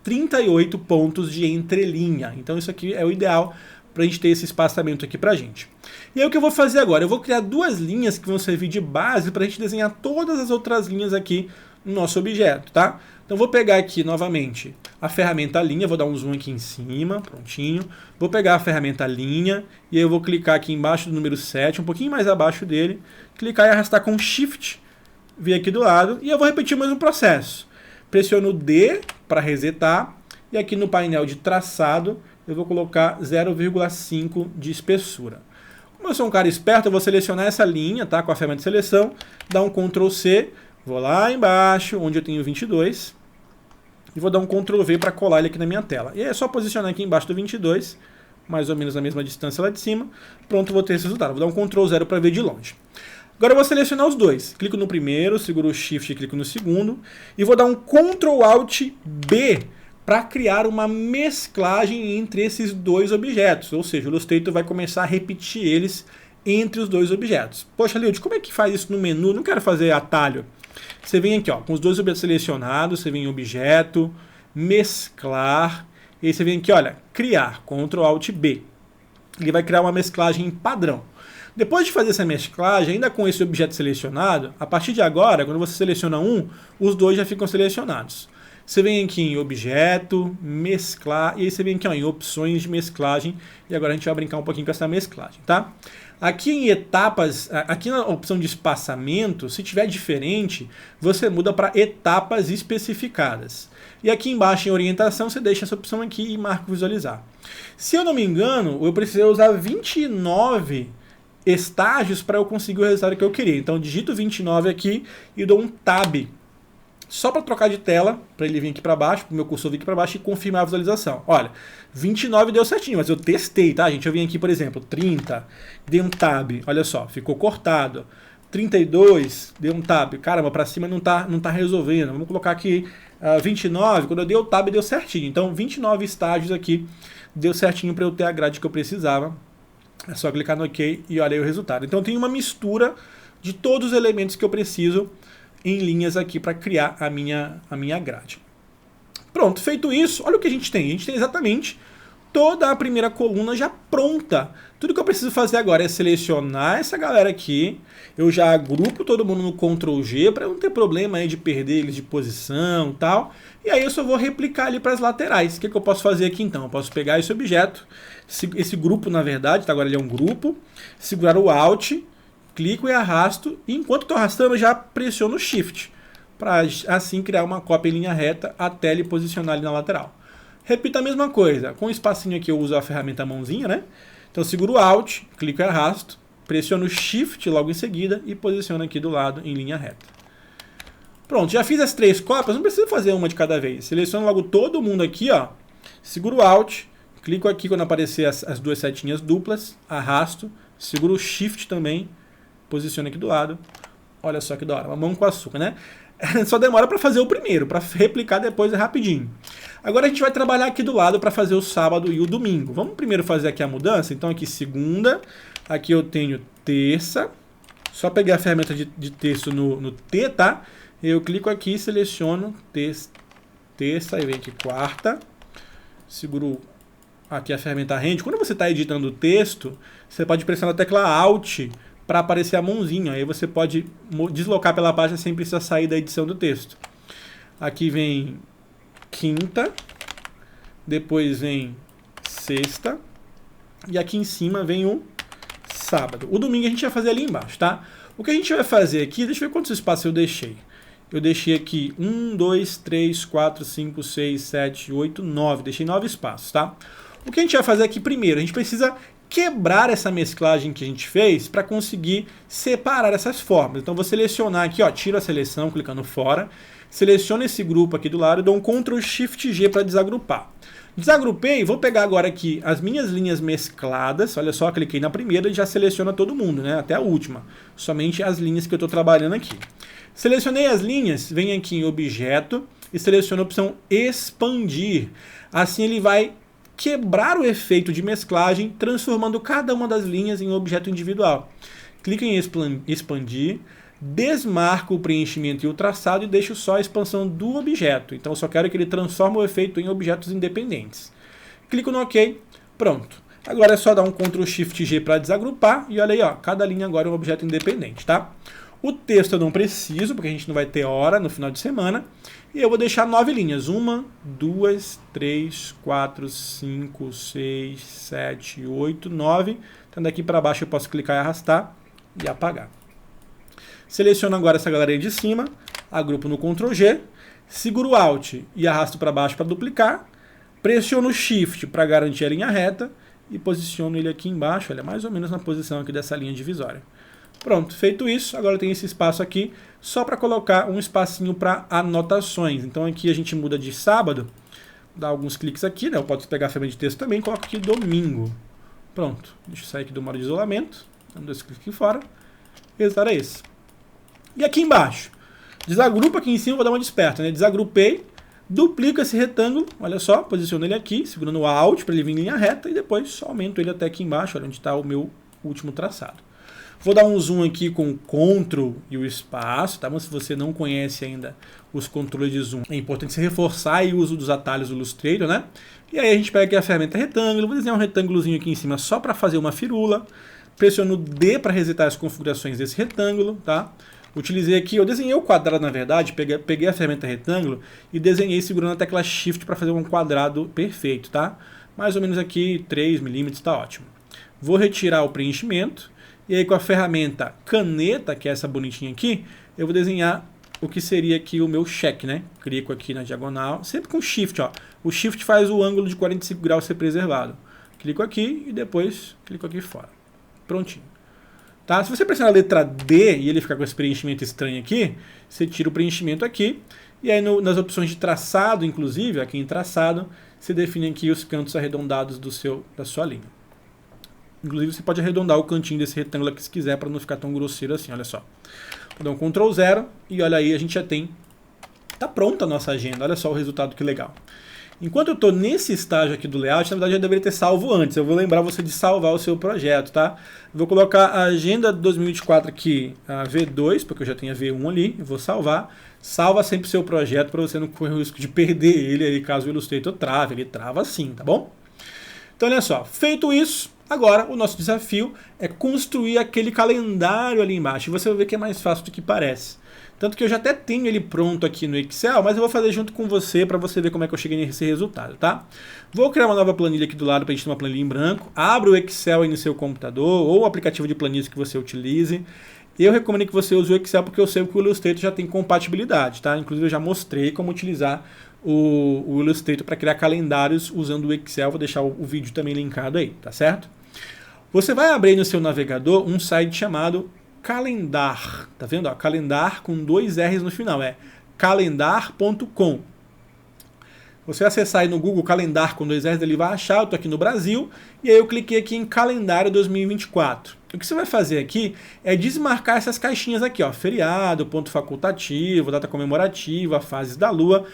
38 pontos de entrelinha. Então isso aqui é o ideal para a gente ter esse espaçamento aqui para a gente. E aí o que eu vou fazer agora? Eu vou criar 2 linhas que vão servir de base para a gente desenhar todas as outras linhas aqui no nosso objeto, tá? Então vou pegar aqui novamente a ferramenta linha, vou dar um zoom aqui em cima, prontinho. Vou pegar a ferramenta linha e aí eu vou clicar aqui embaixo do número 7, um pouquinho mais abaixo dele, clicar e arrastar com Shift, vir aqui do lado e eu vou repetir o mesmo processo. Pressiono D para resetar e aqui no painel de traçado eu vou colocar 0,5 de espessura. Como eu sou um cara esperto, eu vou selecionar essa linha, tá, com a ferramenta de seleção, dar um Ctrl C, vou lá embaixo, onde eu tenho 22, e vou dar um Ctrl V para colar ele aqui na minha tela. E aí é só posicionar aqui embaixo do 22, mais ou menos na mesma distância lá de cima, pronto, vou ter esse resultado. Vou dar um Ctrl 0 para ver de longe. Agora eu vou selecionar os dois. Clico no primeiro, seguro o Shift e clico no segundo, e vou dar um Ctrl Alt B para criar uma mesclagem entre esses dois objetos, ou seja, o Illustrator vai começar a repetir eles entre os dois objetos. Poxa, Leod, como é que faz isso no menu? Não quero fazer atalho. Você vem aqui, ó, com os dois objetos selecionados, você vem em Objeto, Mesclar, e aí você vem aqui, olha, Criar, Ctrl Alt B. Ele vai criar uma mesclagem padrão. Depois de fazer essa mesclagem, ainda com esse objeto selecionado, a partir de agora, quando você seleciona um, os dois já ficam selecionados. Você vem aqui em Objeto, Mesclar, e aí você vem aqui ó, em Opções de Mesclagem, e agora a gente vai brincar um pouquinho com essa mesclagem, tá? Aqui em etapas, aqui na opção de espaçamento, se tiver diferente, você muda para etapas especificadas. E aqui embaixo em orientação, você deixa essa opção aqui e marca visualizar. Se eu não me engano, eu precisei usar 29 estágios para eu conseguir o resultado que eu queria. Então, digito 29 aqui e dou um Tab. Só para trocar de tela, para ele vir aqui para baixo, para o meu cursor vir aqui para baixo e confirmar a visualização. Olha, 29 deu certinho, mas eu testei, tá, gente? Eu vim aqui, por exemplo, 30, dei um Tab, olha só, ficou cortado. 32, dei um Tab, caramba, para cima não tá resolvendo. Vamos colocar aqui 29, quando eu dei o Tab deu certinho. Então, 29 estágios aqui, deu certinho para eu ter a grade que eu precisava. É só clicar no OK e olha aí o resultado. Então, tem uma mistura de todos os elementos que eu preciso em linhas aqui para criar a minha grade. Pronto, feito isso, olha o que a gente tem. A gente tem exatamente toda a primeira coluna já pronta. Tudo que eu preciso fazer agora é selecionar essa galera aqui. Eu já agrupo todo mundo no Ctrl G para não ter problema aí de perder eles de posição e tal. E aí eu só vou replicar ali para as laterais. O que eu posso fazer aqui então? Eu posso pegar esse objeto, esse grupo na verdade, tá? Agora ele é um grupo, segurar o Alt, clico e arrasto, e enquanto estou arrastando eu já pressiono o Shift, para assim criar uma cópia em linha reta até ele posicionar ali na lateral. Repito a mesma coisa, com o espacinho aqui eu uso a ferramenta mãozinha, né? Então seguro o Alt, clico e arrasto, pressiono o Shift logo em seguida e posiciono aqui do lado em linha reta. Pronto, já fiz as 3 cópias, não preciso fazer uma de cada vez. Seleciono logo todo mundo aqui, ó, seguro o Alt, clico aqui quando aparecer as 2 setinhas duplas, arrasto, seguro o Shift também, posiciono aqui do lado. Olha só que da hora, mamão com açúcar, né? Só demora para fazer o primeiro, para replicar depois é rapidinho. Agora a gente vai trabalhar aqui do lado para fazer o sábado e o domingo. Vamos primeiro fazer aqui a mudança. Então aqui segunda, aqui eu tenho terça. Só pegar a ferramenta de texto no T, tá? Eu clico aqui e seleciono terça, aí vem aqui quarta. Seguro aqui a ferramenta Rend. Quando você está editando o texto, você pode pressionar a tecla Alt para aparecer a mãozinha. Aí você pode deslocar pela página sem precisar sair da edição do texto. Aqui vem quinta, depois vem sexta, e aqui em cima vem o sábado. O domingo a gente vai fazer ali embaixo, tá? O que a gente vai fazer aqui, deixa eu ver quantos espaços eu deixei. Eu deixei aqui 1, 2, 3, 4, 5, 6, 7, 8, 9. Deixei 9 espaços, tá? O que a gente vai fazer aqui primeiro? A gente precisa quebrar essa mesclagem que a gente fez para conseguir separar essas formas. Então vou selecionar aqui, ó, tiro a seleção clicando fora, seleciono esse grupo aqui do lado e dou um Ctrl Shift G para desagrupar. Desagrupei, vou pegar agora aqui as minhas linhas mescladas, olha só, cliquei na primeira e já seleciona todo mundo, né, até a última, somente as linhas que eu estou trabalhando aqui. Selecionei as linhas, venho aqui em Objeto e seleciono a opção Expandir. Assim ele vai quebrar o efeito de mesclagem, transformando cada uma das linhas em um objeto individual. Clique em Expandir, desmarco o preenchimento e o traçado e deixo só a expansão do objeto. Então eu só quero que ele transforme o efeito em objetos independentes. Clico no OK, pronto. Agora é só dar um Ctrl Shift G para desagrupar e olha aí, ó, cada linha agora é um objeto independente, tá? O texto eu não preciso, porque a gente não vai ter hora no final de semana. E eu vou deixar 9 linhas. 1, 2, 3, 4, 5, 6, 7, 8, 9. Então daqui para baixo eu posso clicar e arrastar e apagar. Seleciono agora essa galeria de cima, agrupo no Ctrl G, seguro o Alt e arrasto para baixo para duplicar, pressiono o Shift para garantir a linha reta e posiciono ele aqui embaixo, olha, mais ou menos na posição aqui dessa linha divisória. Pronto, feito isso, agora tem esse espaço aqui só para colocar um espacinho para anotações. Então aqui a gente muda de sábado, dá alguns cliques aqui, né? Eu posso pegar a ferramenta de texto também, coloco aqui domingo. Pronto, deixa eu sair aqui do modo de isolamento, dando dois cliques aqui fora, o resultado é esse. E aqui embaixo, desagrupa aqui em cima, vou dar uma desperta, né? Desagrupei, duplico esse retângulo, olha só, posiciono ele aqui, segurando o Alt para ele vir em linha reta e depois só aumento ele até aqui embaixo, olha onde está o meu último traçado. Vou dar um zoom aqui com o Ctrl e o espaço, tá? Mas se você não conhece ainda os controles de zoom, é importante você reforçar o uso dos atalhos do Illustrator, né? E aí a gente pega aqui a ferramenta retângulo, vou desenhar um retângulozinho aqui em cima só para fazer uma firula, pressiono D para resetar as configurações desse retângulo, tá? Utilizei aqui, eu desenhei o quadrado na verdade, peguei a ferramenta retângulo e desenhei segurando a tecla Shift para fazer um quadrado perfeito, tá? Mais ou menos aqui 3 milímetros, tá ótimo. Vou retirar o preenchimento e aí com a ferramenta caneta, que é essa bonitinha aqui, eu vou desenhar o que seria aqui o meu cheque, né? Clico aqui na diagonal, sempre com Shift, ó. O Shift faz o ângulo de 45 graus ser preservado. Clico aqui e depois clico aqui fora. Prontinho. Tá? Se você pressionar a letra D e ele ficar com esse preenchimento estranho aqui, você tira o preenchimento aqui, e aí nas opções de traçado, inclusive, aqui em traçado, você define aqui os cantos arredondados da sua linha. Inclusive você pode arredondar o cantinho desse retângulo aqui se quiser, para não ficar tão grosseiro assim, olha só. Vou dar um Ctrl 0 e olha aí, a gente já tem, tá pronta a nossa agenda, olha só o resultado que legal. Enquanto eu estou nesse estágio aqui do layout, na verdade eu deveria ter salvo antes. Eu vou lembrar você de salvar o seu projeto, tá? Vou colocar a agenda de 2024 aqui, a V2, porque eu já tenho a V1 ali. Eu vou salvar. Salva sempre o seu projeto para você não correr o risco de perder ele aí caso o Illustrator trave. Ele trava assim, tá bom? Então olha só, feito isso, agora o nosso desafio é construir aquele calendário ali embaixo. E você vai ver que é mais fácil do que parece. Tanto que eu já até tenho ele pronto aqui no Excel, mas eu vou fazer junto com você para você ver como é que eu cheguei nesse resultado, tá? Vou criar uma nova planilha aqui do lado para a gente ter uma planilha em branco. Abra o Excel aí no seu computador ou o aplicativo de planilhas que você utilize. Eu recomendo que você use o Excel porque eu sei que o Illustrator já tem compatibilidade, tá? Inclusive eu já mostrei como utilizar o Illustrator para criar calendários usando o Excel. Vou deixar o vídeo também linkado aí, tá certo? Você vai abrir no seu navegador um site chamado Calendar, tá vendo? Ó, calendar com 2 R's no final, é calendar.com. Você acessar aí no Google Calendar com 2 R's, ele vai achar, eu tô aqui no Brasil, e aí eu cliquei aqui em Calendário 2024. O que você vai fazer aqui é desmarcar essas caixinhas aqui, ó, feriado, ponto facultativo, data comemorativa, fases da lua.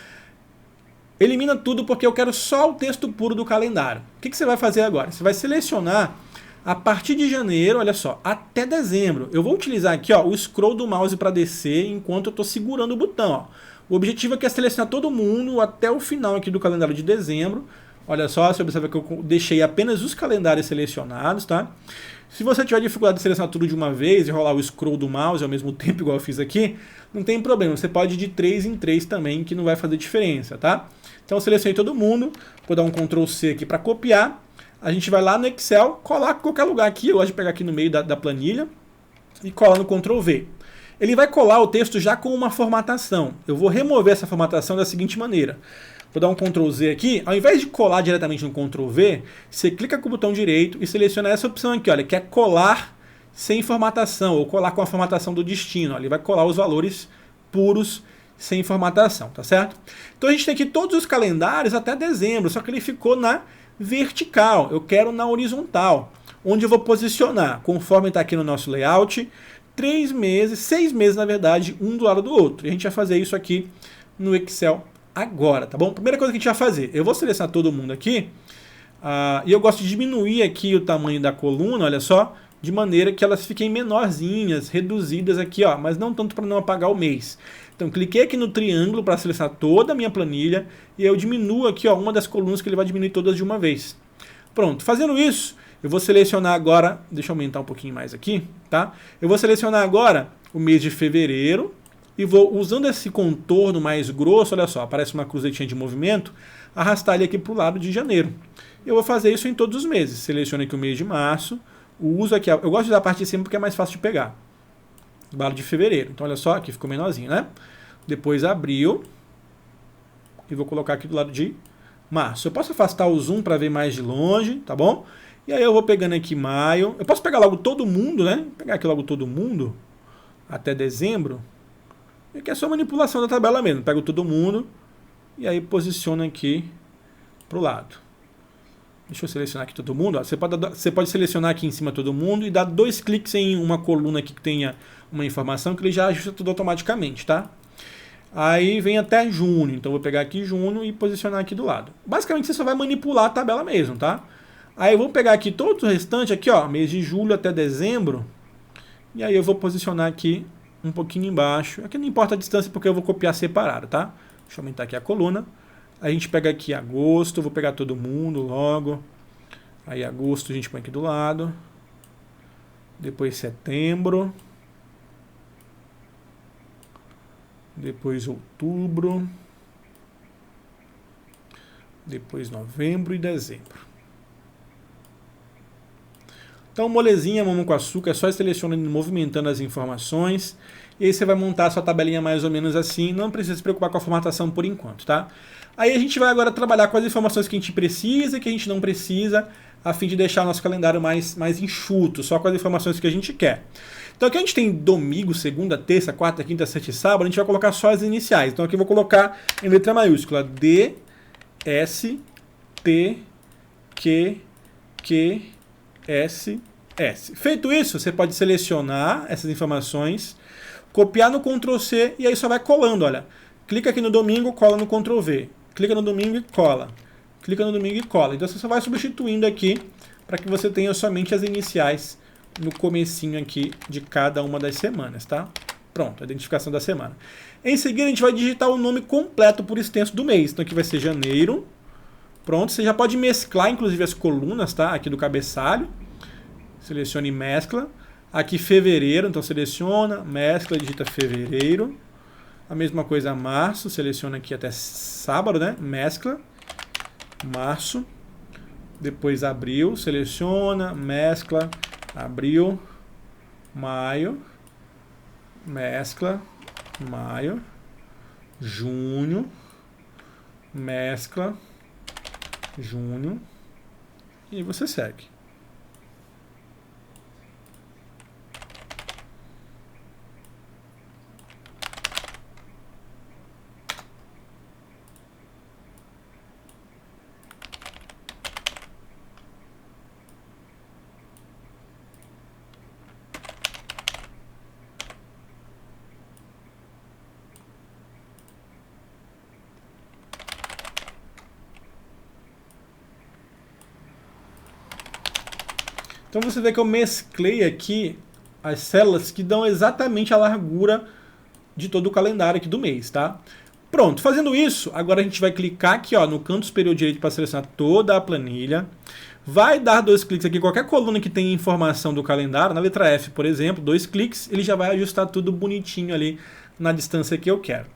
Elimina tudo porque eu quero só o texto puro do calendário. O que você vai fazer agora? Você vai selecionar a partir de janeiro, olha só, até dezembro. Eu vou utilizar aqui ó, o scroll do mouse para descer enquanto eu estou segurando o botão. Ó. O objetivo aqui é selecionar todo mundo até o final aqui do calendário de dezembro. Olha só, você observa que eu deixei apenas os calendários selecionados, tá? Se você tiver dificuldade de selecionar tudo de uma vez e rolar o scroll do mouse ao mesmo tempo, igual eu fiz aqui, não tem problema. Você pode ir de 3 em 3 também, que não vai fazer diferença, tá? Então eu selecionei todo mundo, vou dar um Ctrl C aqui para copiar. A gente vai lá no Excel, colar em qualquer lugar aqui, eu gosto de pegar aqui no meio da planilha, e colar no Ctrl V. Ele vai colar o texto já com uma formatação. Eu vou remover essa formatação da seguinte maneira. Vou dar um Ctrl Z aqui, ao invés de colar diretamente no Ctrl V, você clica com o botão direito e seleciona essa opção aqui, olha, que é colar sem formatação, ou colar com a formatação do destino. Ele vai colar os valores puros sem formatação, tá certo? Então a gente tem aqui todos os calendários até dezembro, só que ele ficou na vertical, eu quero na horizontal, onde eu vou posicionar, conforme está aqui no nosso layout, 3 meses, 6 meses na verdade, um do lado do outro. E a gente vai fazer isso aqui no Excel agora, tá bom? Primeira coisa que a gente vai fazer, eu vou selecionar todo mundo aqui, e eu gosto de diminuir aqui o tamanho da coluna, olha só, de maneira que elas fiquem menorzinhas, reduzidas aqui, ó, mas não tanto para não apagar o mês. Então cliquei aqui no triângulo para selecionar toda a minha planilha e eu diminuo aqui ó, uma das colunas que ele vai diminuir todas de uma vez. Pronto, fazendo isso, eu vou selecionar agora, deixa eu aumentar um pouquinho mais aqui, tá? Eu vou selecionar agora o mês de fevereiro e vou, usando esse contorno mais grosso, olha só, aparece uma cruzetinha de movimento, arrastar ele aqui para o lado de janeiro. Eu vou fazer isso em todos os meses. Seleciono aqui o mês de março, uso aqui, eu gosto de usar a parte de cima porque é mais fácil de pegar. O lado de fevereiro. Então olha só, aqui ficou menorzinho, né? Depois abril e vou colocar aqui do lado de março. Eu posso afastar o zoom para ver mais de longe, tá bom? E aí eu vou pegando aqui maio. Eu posso pegar logo todo mundo, né? Pegar aqui logo todo mundo até dezembro. E aqui é só manipulação da tabela mesmo. Pego todo mundo e aí posiciono aqui pro lado. Deixa eu selecionar aqui todo mundo. Ó. Você pode selecionar aqui em cima todo mundo e dar 2 cliques em uma coluna aqui que tenha uma informação que ele já ajusta tudo automaticamente, tá? Aí vem até junho. Então eu vou pegar aqui junho e posicionar aqui do lado. Basicamente você só vai manipular a tabela mesmo, tá? Aí eu vou pegar aqui todo o restante aqui, ó, mês de julho até dezembro. E aí eu vou posicionar aqui um pouquinho embaixo. Aqui não importa a distância porque eu vou copiar separado, tá? Deixa eu aumentar aqui a coluna. A gente pega aqui agosto, vou pegar todo mundo logo. Aí agosto a gente põe aqui do lado. Depois setembro. Depois outubro. Depois novembro e dezembro. Então, molezinha, mamão com açúcar, é só selecionando, movimentando as informações. E aí você vai montar a sua tabelinha mais ou menos assim. Não precisa se preocupar com a formatação por enquanto, tá? Aí a gente vai agora trabalhar com as informações que a gente precisa e que a gente não precisa, a fim de deixar o nosso calendário mais enxuto, só com as informações que a gente quer. Então aqui a gente tem domingo, segunda, terça, quarta, quinta, sexta e sábado, a gente vai colocar só as iniciais. Então aqui eu vou colocar em letra maiúscula D, S, T, Q, Q, S, S. Feito isso, você pode selecionar essas informações, copiar no Ctrl C e aí só vai colando, olha. Clica aqui no domingo, cola no Ctrl V. Clica no domingo e cola. Clica no domingo e cola. Então você só vai substituindo aqui para que você tenha somente as iniciais no comecinho aqui de cada uma das semanas, tá? Pronto, a identificação da semana. Em seguida a gente vai digitar o nome completo por extenso do mês. Então aqui vai ser janeiro. Pronto, você já pode mesclar inclusive as colunas, tá? Aqui do cabeçalho. Selecione mescla. Aqui fevereiro, então seleciona, mescla, digita fevereiro. A mesma coisa março, seleciona aqui até sábado, né? Mescla, março. Depois abril, seleciona, mescla, abril, maio, mescla, maio, junho, mescla, junho. E você segue. Então você vê que eu mesclei aqui as células que dão exatamente a largura de todo o calendário aqui do mês, tá? Pronto, fazendo isso, agora a gente vai clicar aqui ó, no canto superior direito para selecionar toda a planilha. Vai dar 2 cliques aqui, qualquer coluna que tenha informação do calendário, na letra F, por exemplo, 2 cliques, ele já vai ajustar tudo bonitinho ali na distância que eu quero.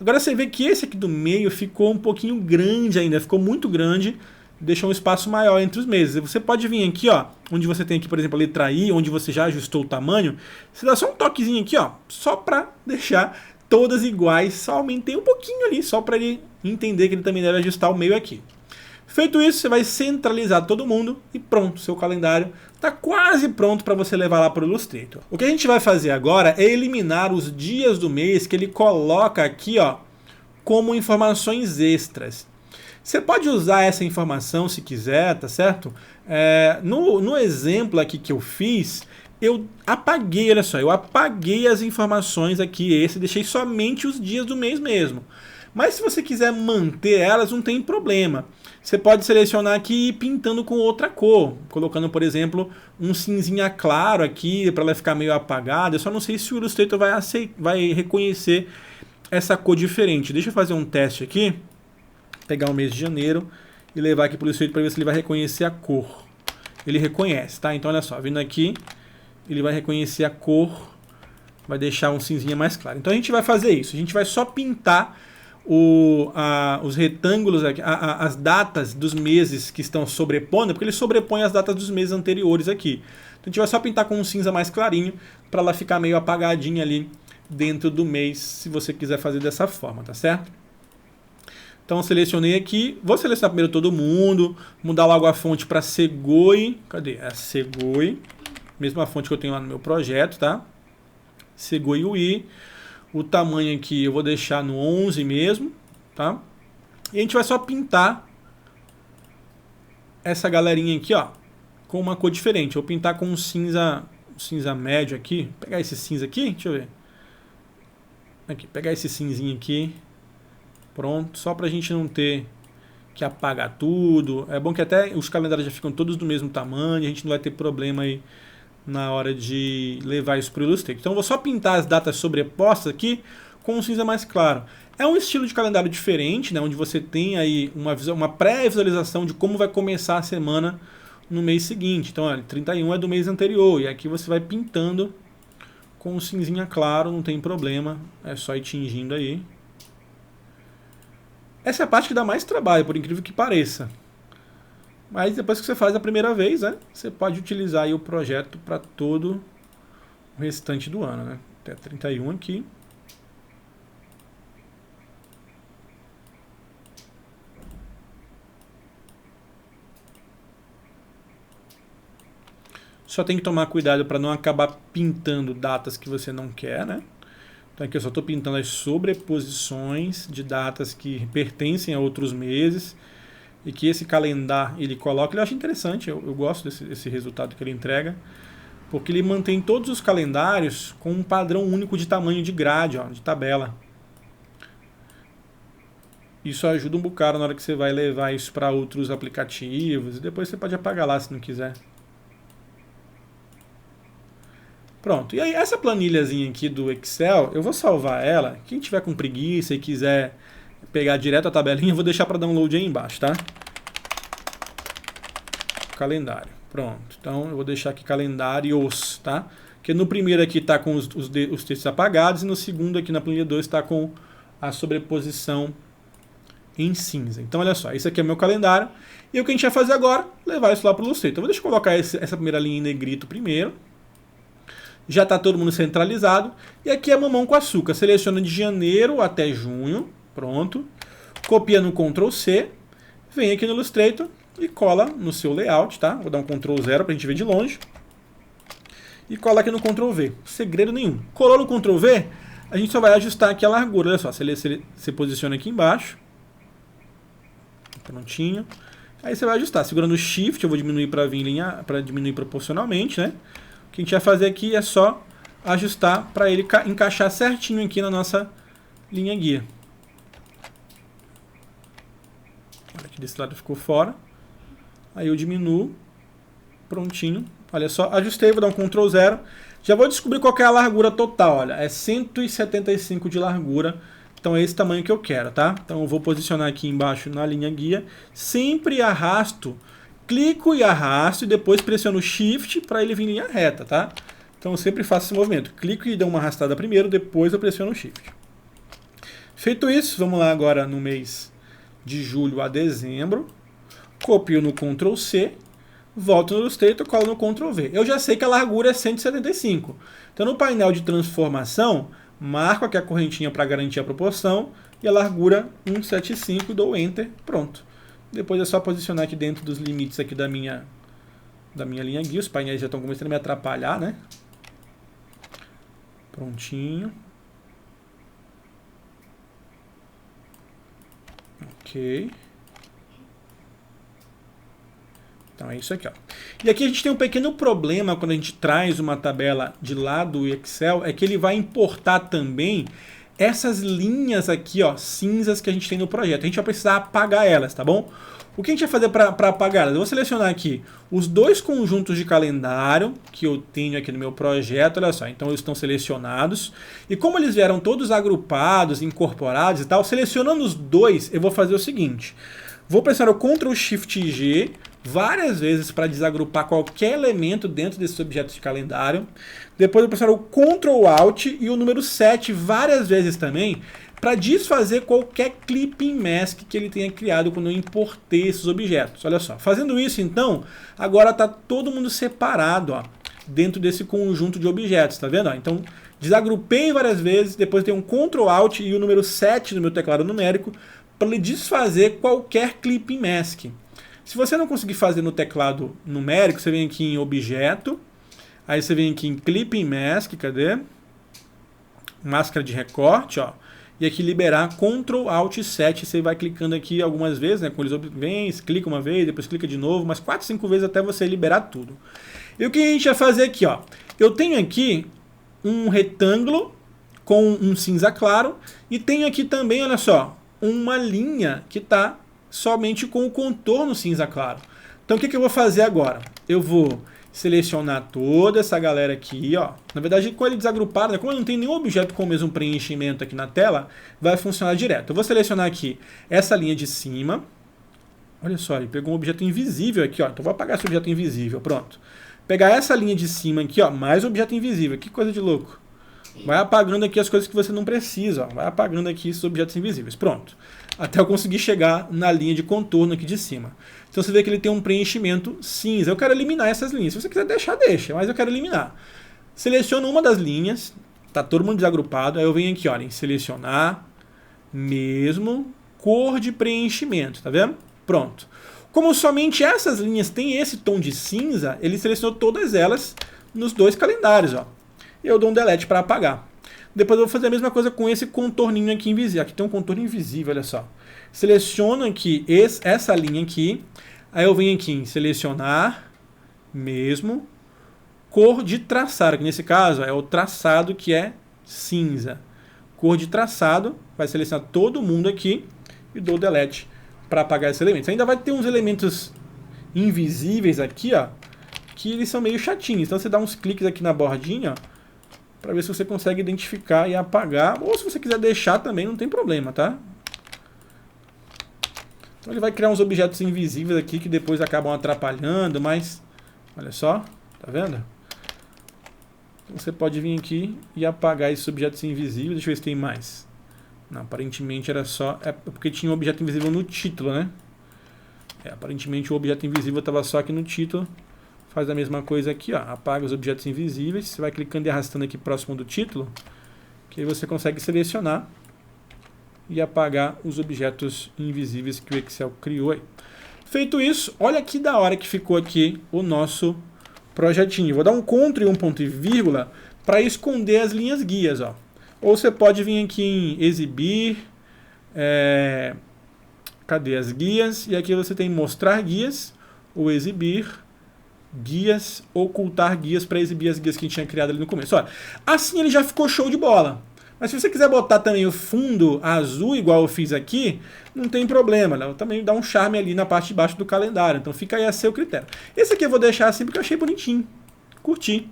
Agora você vê que esse aqui do meio ficou um pouquinho grande ainda, ficou muito grande, deixou um espaço maior entre os meses. Você pode vir aqui, ó, onde você tem aqui, por exemplo, a letra I, onde você já ajustou o tamanho, você dá só um toquezinho aqui, ó, só para deixar todas iguais, só aumentei um pouquinho ali, só para ele entender que ele também deve ajustar o meio aqui. Feito isso, você vai centralizar todo mundo e pronto, seu calendário está quase pronto para você levar lá para o Illustrator. O que a gente vai fazer agora é eliminar os dias do mês que ele coloca aqui, ó, como informações extras. Você pode usar essa informação se quiser, tá certo? No exemplo aqui que eu fiz, eu apaguei, olha só, eu apaguei as informações aqui, deixei somente os dias do mês mesmo. Mas se você quiser manter elas, não tem problema. Você pode selecionar aqui e ir pintando com outra cor, colocando, por exemplo, um cinzinha claro aqui para ela ficar meio apagada. Eu só não sei se o Illustrator vai reconhecer essa cor diferente. Deixa eu fazer um teste aqui, pegar o mês de janeiro e levar aqui para o Illustrator para ver se ele vai reconhecer a cor. Ele reconhece, tá? Então olha só, vindo aqui, ele vai reconhecer a cor vai deixar um cinzinha mais claro. Então a gente vai fazer isso, a gente vai só pintar os retângulos, aqui, as datas dos meses que estão sobrepondo, porque ele sobrepõe as datas dos meses anteriores aqui. Então a gente vai só pintar com um cinza mais clarinho, para ela ficar meio apagadinha ali dentro do mês, se você quiser fazer dessa forma, tá certo? Então eu selecionei aqui, vou selecionar primeiro todo mundo, mudar logo a fonte para Segoi, cadê? É Segoi, mesma fonte que eu tenho lá no meu projeto, tá? Segoi UI. O tamanho aqui eu vou deixar no 11 mesmo, tá? E a gente vai só pintar essa galerinha aqui, ó, com uma cor diferente. Eu vou pintar com um cinza médio aqui. Vou pegar esse cinza aqui, deixa eu ver. Aqui, pegar esse cinzinho aqui. Pronto, só pra gente não ter que apagar tudo. É bom que até os calendários já ficam todos do mesmo tamanho, a gente não vai ter problema aí na hora de levar isso para o Illustrator. Então eu vou só pintar as datas sobrepostas aqui com um cinza mais claro. É um estilo de calendário diferente, né, onde você tem aí uma pré-visualização de como vai começar a semana no mês seguinte. Então, olha, 31 é do mês anterior, e aqui você vai pintando com um cinzinha claro, não tem problema, é só ir tingindo aí. Essa é a parte que dá mais trabalho, por incrível que pareça. Mas depois que você faz a primeira vez, né, você pode utilizar aí o projeto para todo o restante do ano, né? Até 31 aqui. Só tem que tomar cuidado para não acabar pintando datas que você não quer, né? Então aqui eu só estou pintando as sobreposições de datas que pertencem a outros meses. E que esse calendário ele coloca, eu acho interessante, eu gosto desse resultado que ele entrega, porque ele mantém todos os calendários com um padrão único de tamanho de grade, ó, de tabela. Isso ajuda um bocado na hora que você vai levar isso para outros aplicativos, e depois você pode apagar lá se não quiser. Pronto, e aí essa planilhazinha aqui do Excel, eu vou salvar ela, quem tiver com preguiça e quiser pegar direto a tabelinha, eu vou deixar para download aí embaixo, tá? Calendário. Pronto. Então eu vou deixar aqui calendários, tá? Porque no primeiro aqui está com os textos apagados e no segundo aqui na planilha 2 está com a sobreposição em cinza. Então olha só, esse aqui é o meu calendário. E o que a gente vai fazer agora? Levar isso lá para o Illustrator. Então deixa eu colocar essa primeira linha em negrito primeiro. Já está todo mundo centralizado. E aqui é mamão com açúcar. Seleciona de janeiro até junho. Pronto. Copia no Ctrl C. Vem aqui no Illustrator e cola no seu layout, tá? Vou dar um Ctrl 0 para a gente ver de longe. E cola aqui no Ctrl V. Segredo nenhum. Colou no Ctrl V, a gente só vai ajustar aqui a largura. Olha só, você posiciona aqui embaixo. Prontinho. Aí você vai ajustar. Segurando o Shift, eu vou diminuir para diminuir proporcionalmente, né? O que a gente vai fazer aqui é só ajustar para ele encaixar certinho aqui na nossa linha guia. Olha, aqui desse lado ficou fora. Aí eu diminuo. Prontinho. Olha só, ajustei, vou dar um Ctrl 0. Já vou descobrir qual é a largura total. Olha, é 175 de largura. Então é esse tamanho que eu quero, tá? Então eu vou posicionar aqui embaixo na linha guia. Sempre arrasto, clico e arrasto e depois pressiono o Shift para ele vir em linha reta, tá? Então eu sempre faço esse movimento. Clico e dou uma arrastada primeiro, depois eu pressiono o Shift. Feito isso, vamos lá agora no mês de julho a dezembro. Copio no Ctrl C, volto no Illustrator, colo no Ctrl V. Eu já sei que a largura é 175. Então no painel de transformação, marco aqui a correntinha para garantir a proporção e a largura 175, dou Enter, pronto. Depois é só posicionar aqui dentro dos limites aqui da minha linha guia. Os painéis já estão começando a me atrapalhar, né? Prontinho. Ok. Então é isso aqui, ó. E aqui a gente tem um pequeno problema quando a gente traz uma tabela de lá do Excel, é que ele vai importar também essas linhas aqui, ó, cinzas que a gente tem no projeto. A gente vai precisar apagar elas, tá bom? O que a gente vai fazer para apagar elas? Eu vou selecionar aqui os dois conjuntos de calendário que eu tenho aqui no meu projeto, olha só. Então eles estão selecionados. E como eles vieram todos agrupados, incorporados e tal, selecionando os dois, eu vou fazer o seguinte. Vou pressionar o Ctrl Shift G, várias vezes para desagrupar qualquer elemento dentro desses objetos de calendário. Depois eu vou pressionar o Ctrl Alt e o número 7 várias vezes também, para desfazer qualquer clipping mask que ele tenha criado quando eu importei esses objetos. Olha só, fazendo isso então, agora está todo mundo separado, ó, dentro desse conjunto de objetos, tá vendo? Ó, então, desagrupei várias vezes, depois tem um Ctrl Alt e o número 7 no meu teclado numérico, para ele desfazer qualquer clipping mask. Se você não conseguir fazer no teclado numérico, você vem aqui em Objeto, aí você vem aqui em Clipping Mask, cadê? Máscara de recorte, ó. E aqui liberar Ctrl Alt 7, você vai clicando aqui algumas vezes, né? Quando eles vêm, clica uma vez, depois clica de novo, umas 4, 5 vezes até você liberar tudo. E o que a gente vai fazer aqui, ó? Eu tenho aqui um retângulo com um cinza claro e tenho aqui também, olha só, uma linha que está somente com o contorno cinza claro. Então o que eu vou fazer agora? Eu vou selecionar toda essa galera aqui, ó. Na verdade, com ele desagrupado, né? Como eu não tenho nenhum objeto com o mesmo preenchimento aqui na tela, vai funcionar direto. Eu vou selecionar aqui essa linha de cima. Olha só, ele pegou um objeto invisível aqui, ó. Então vou apagar esse objeto invisível, pronto. Pegar essa linha de cima aqui, ó, mais objeto invisível. Que coisa de louco. Vai apagando aqui as coisas que você não precisa, ó. Vai apagando aqui esses objetos invisíveis. Pronto. Até eu conseguir chegar na linha de contorno aqui de cima. Então você vê que ele tem um preenchimento cinza. Eu quero eliminar essas linhas. Se você quiser deixar, deixa, mas eu quero eliminar. Seleciono uma das linhas, tá todo mundo desagrupado, aí eu venho aqui, olha, em selecionar, mesmo, cor de preenchimento, tá vendo? Pronto. Como somente essas linhas têm esse tom de cinza, ele selecionou todas elas nos dois calendários, ó. Eu dou um delete para apagar. Depois eu vou fazer a mesma coisa com esse contorninho aqui invisível. Aqui tem um contorno invisível, olha só. Seleciono aqui essa linha aqui. Aí eu venho aqui em selecionar, mesmo, cor de traçado. Que nesse caso é o traçado que é cinza. Cor de traçado, vai selecionar todo mundo aqui e dou delete para apagar esses elementos. Ainda vai ter uns elementos invisíveis aqui, ó, que eles são meio chatinhos. Então você dá uns cliques aqui na bordinha, ó, para ver se você consegue identificar e apagar. Ou se você quiser deixar também, não tem problema, tá? Então ele vai criar uns objetos invisíveis aqui que depois acabam atrapalhando, mas... Olha só, tá vendo? Então você pode vir aqui e apagar esses objetos invisíveis. Deixa eu ver se tem mais. Não, aparentemente era só... É porque tinha um objeto invisível no título, né? Aparentemente o objeto invisível estava só aqui no título. Faz a mesma coisa aqui, ó. Apaga os objetos invisíveis. Você vai clicando e arrastando aqui próximo do título, que aí você consegue selecionar e apagar os objetos invisíveis que o Excel criou aí. Feito isso, olha que da hora que ficou aqui o nosso projetinho. Vou dar um Ctrl e um ponto e vírgula para esconder as linhas guias, ó. Ou você pode vir aqui em exibir, cadê as guias? E aqui você tem mostrar guias ou exibir guias, ocultar guias para exibir as guias que a gente tinha criado ali no começo. Olha, assim ele já ficou show de bola. Mas se você quiser botar também o fundo azul, igual eu fiz aqui, não tem problema, né? Também dá um charme ali na parte de baixo do calendário. Então fica aí a seu critério. Esse aqui eu vou deixar assim porque eu achei bonitinho. Curti.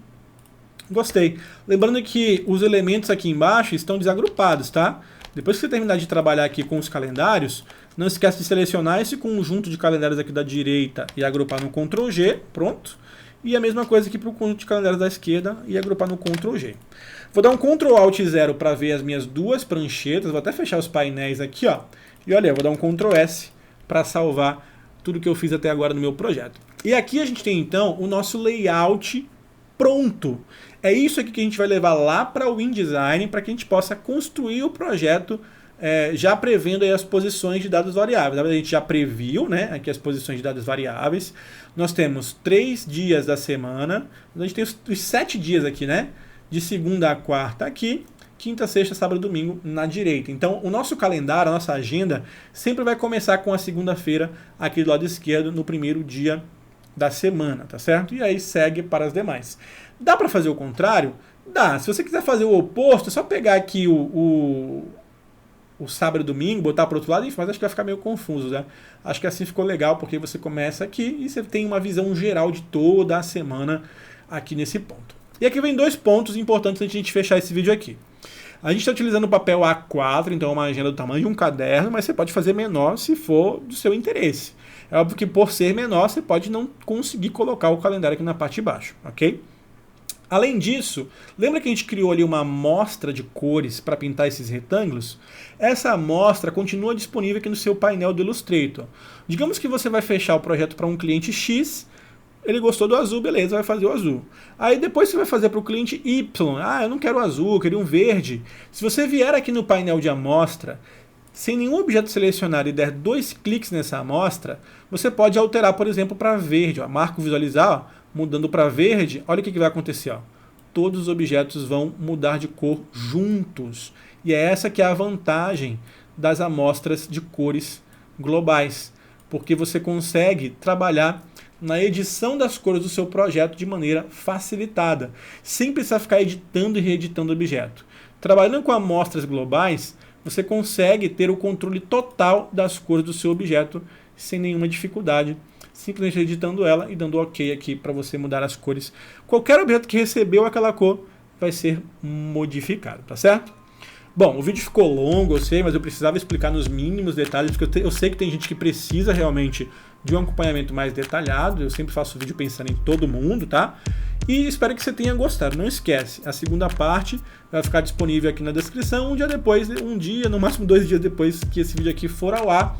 Gostei. Lembrando que os elementos aqui embaixo estão desagrupados, tá? Depois que você terminar de trabalhar aqui com os calendários, não esquece de selecionar esse conjunto de calendários aqui da direita e agrupar no Ctrl G, pronto. E a mesma coisa aqui para o conjunto de calendários da esquerda e agrupar no Ctrl G. Vou dar um Ctrl Alt 0 para ver as minhas duas pranchetas, vou até fechar os painéis aqui, ó. E olha, eu vou dar um Ctrl S para salvar tudo que eu fiz até agora no meu projeto. E aqui a gente tem então o nosso layout pronto. É isso aqui que a gente vai levar lá para o InDesign para que a gente possa construir o projeto já prevendo aí as posições de dados variáveis. A gente já previu, né, aqui as posições de dados variáveis. Nós temos 3 dias da semana. A gente tem os 7 dias aqui, né? De segunda a quarta aqui, quinta, sexta, sábado, domingo na direita. Então, o nosso calendário, a nossa agenda, sempre vai começar com a segunda-feira aqui do lado esquerdo, no primeiro dia da semana, tá certo? E aí segue para as demais. Dá para fazer o contrário? Dá. Se você quiser fazer o oposto, é só pegar aqui o sábado e domingo, botar para o outro lado, enfim, mas acho que vai ficar meio confuso, né? Acho que assim ficou legal, porque você começa aqui e você tem uma visão geral de toda a semana aqui nesse ponto. E aqui vem 2 pontos importantes antes de a gente fechar esse vídeo aqui. A gente está utilizando o papel A4, então é uma agenda do tamanho de um caderno, mas você pode fazer menor se for do seu interesse. É óbvio que por ser menor, você pode não conseguir colocar o calendário aqui na parte de baixo, ok? Além disso, lembra que a gente criou ali uma amostra de cores para pintar esses retângulos? Essa amostra continua disponível aqui no seu painel do Illustrator. Digamos que você vai fechar o projeto para um cliente X, ele gostou do azul, beleza, vai fazer o azul. Aí depois você vai fazer para o cliente Y, eu não quero azul, eu queria um verde. Se você vier aqui no painel de amostra, sem nenhum objeto selecionado e der 2 cliques nessa amostra, você pode alterar, por exemplo, para verde. Marco visualizar, mudando para verde, olha o que vai acontecer. Ó. Todos os objetos vão mudar de cor juntos. E é essa que é a vantagem das amostras de cores globais, porque você consegue trabalhar na edição das cores do seu projeto de maneira facilitada, sem precisar ficar editando e reeditando o objeto. Trabalhando com amostras globais, você consegue ter o controle total das cores do seu objeto sem nenhuma dificuldade, simplesmente editando ela e dando OK aqui para você mudar as cores. Qualquer objeto que recebeu aquela cor vai ser modificado, tá certo? Bom, o vídeo ficou longo, eu sei, mas eu precisava explicar nos mínimos detalhes, porque eu sei que tem gente que precisa realmente de um acompanhamento mais detalhado. Eu sempre faço vídeo pensando em todo mundo, tá? E espero que você tenha gostado. Não esquece, a segunda parte vai ficar disponível aqui na descrição um dia depois, um dia, no máximo 2 dias depois que esse vídeo aqui for ao ar.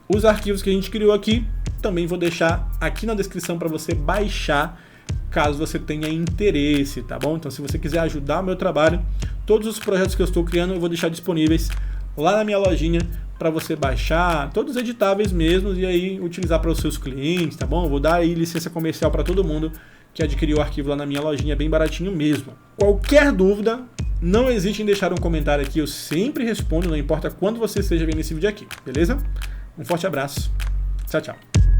Os arquivos que a gente criou aqui, também vou deixar aqui na descrição para você baixar, caso você tenha interesse, tá bom? Então se você quiser ajudar o meu trabalho, todos os projetos que eu estou criando eu vou deixar disponíveis lá na minha lojinha para você baixar, todos editáveis mesmo, e aí utilizar para os seus clientes, tá bom? Eu vou dar aí licença comercial para todo mundo que adquiriu o arquivo lá na minha lojinha, bem baratinho mesmo. Qualquer dúvida, não hesite em deixar um comentário aqui, eu sempre respondo, não importa quando você esteja vendo esse vídeo aqui, beleza? Um forte abraço, tchau, tchau.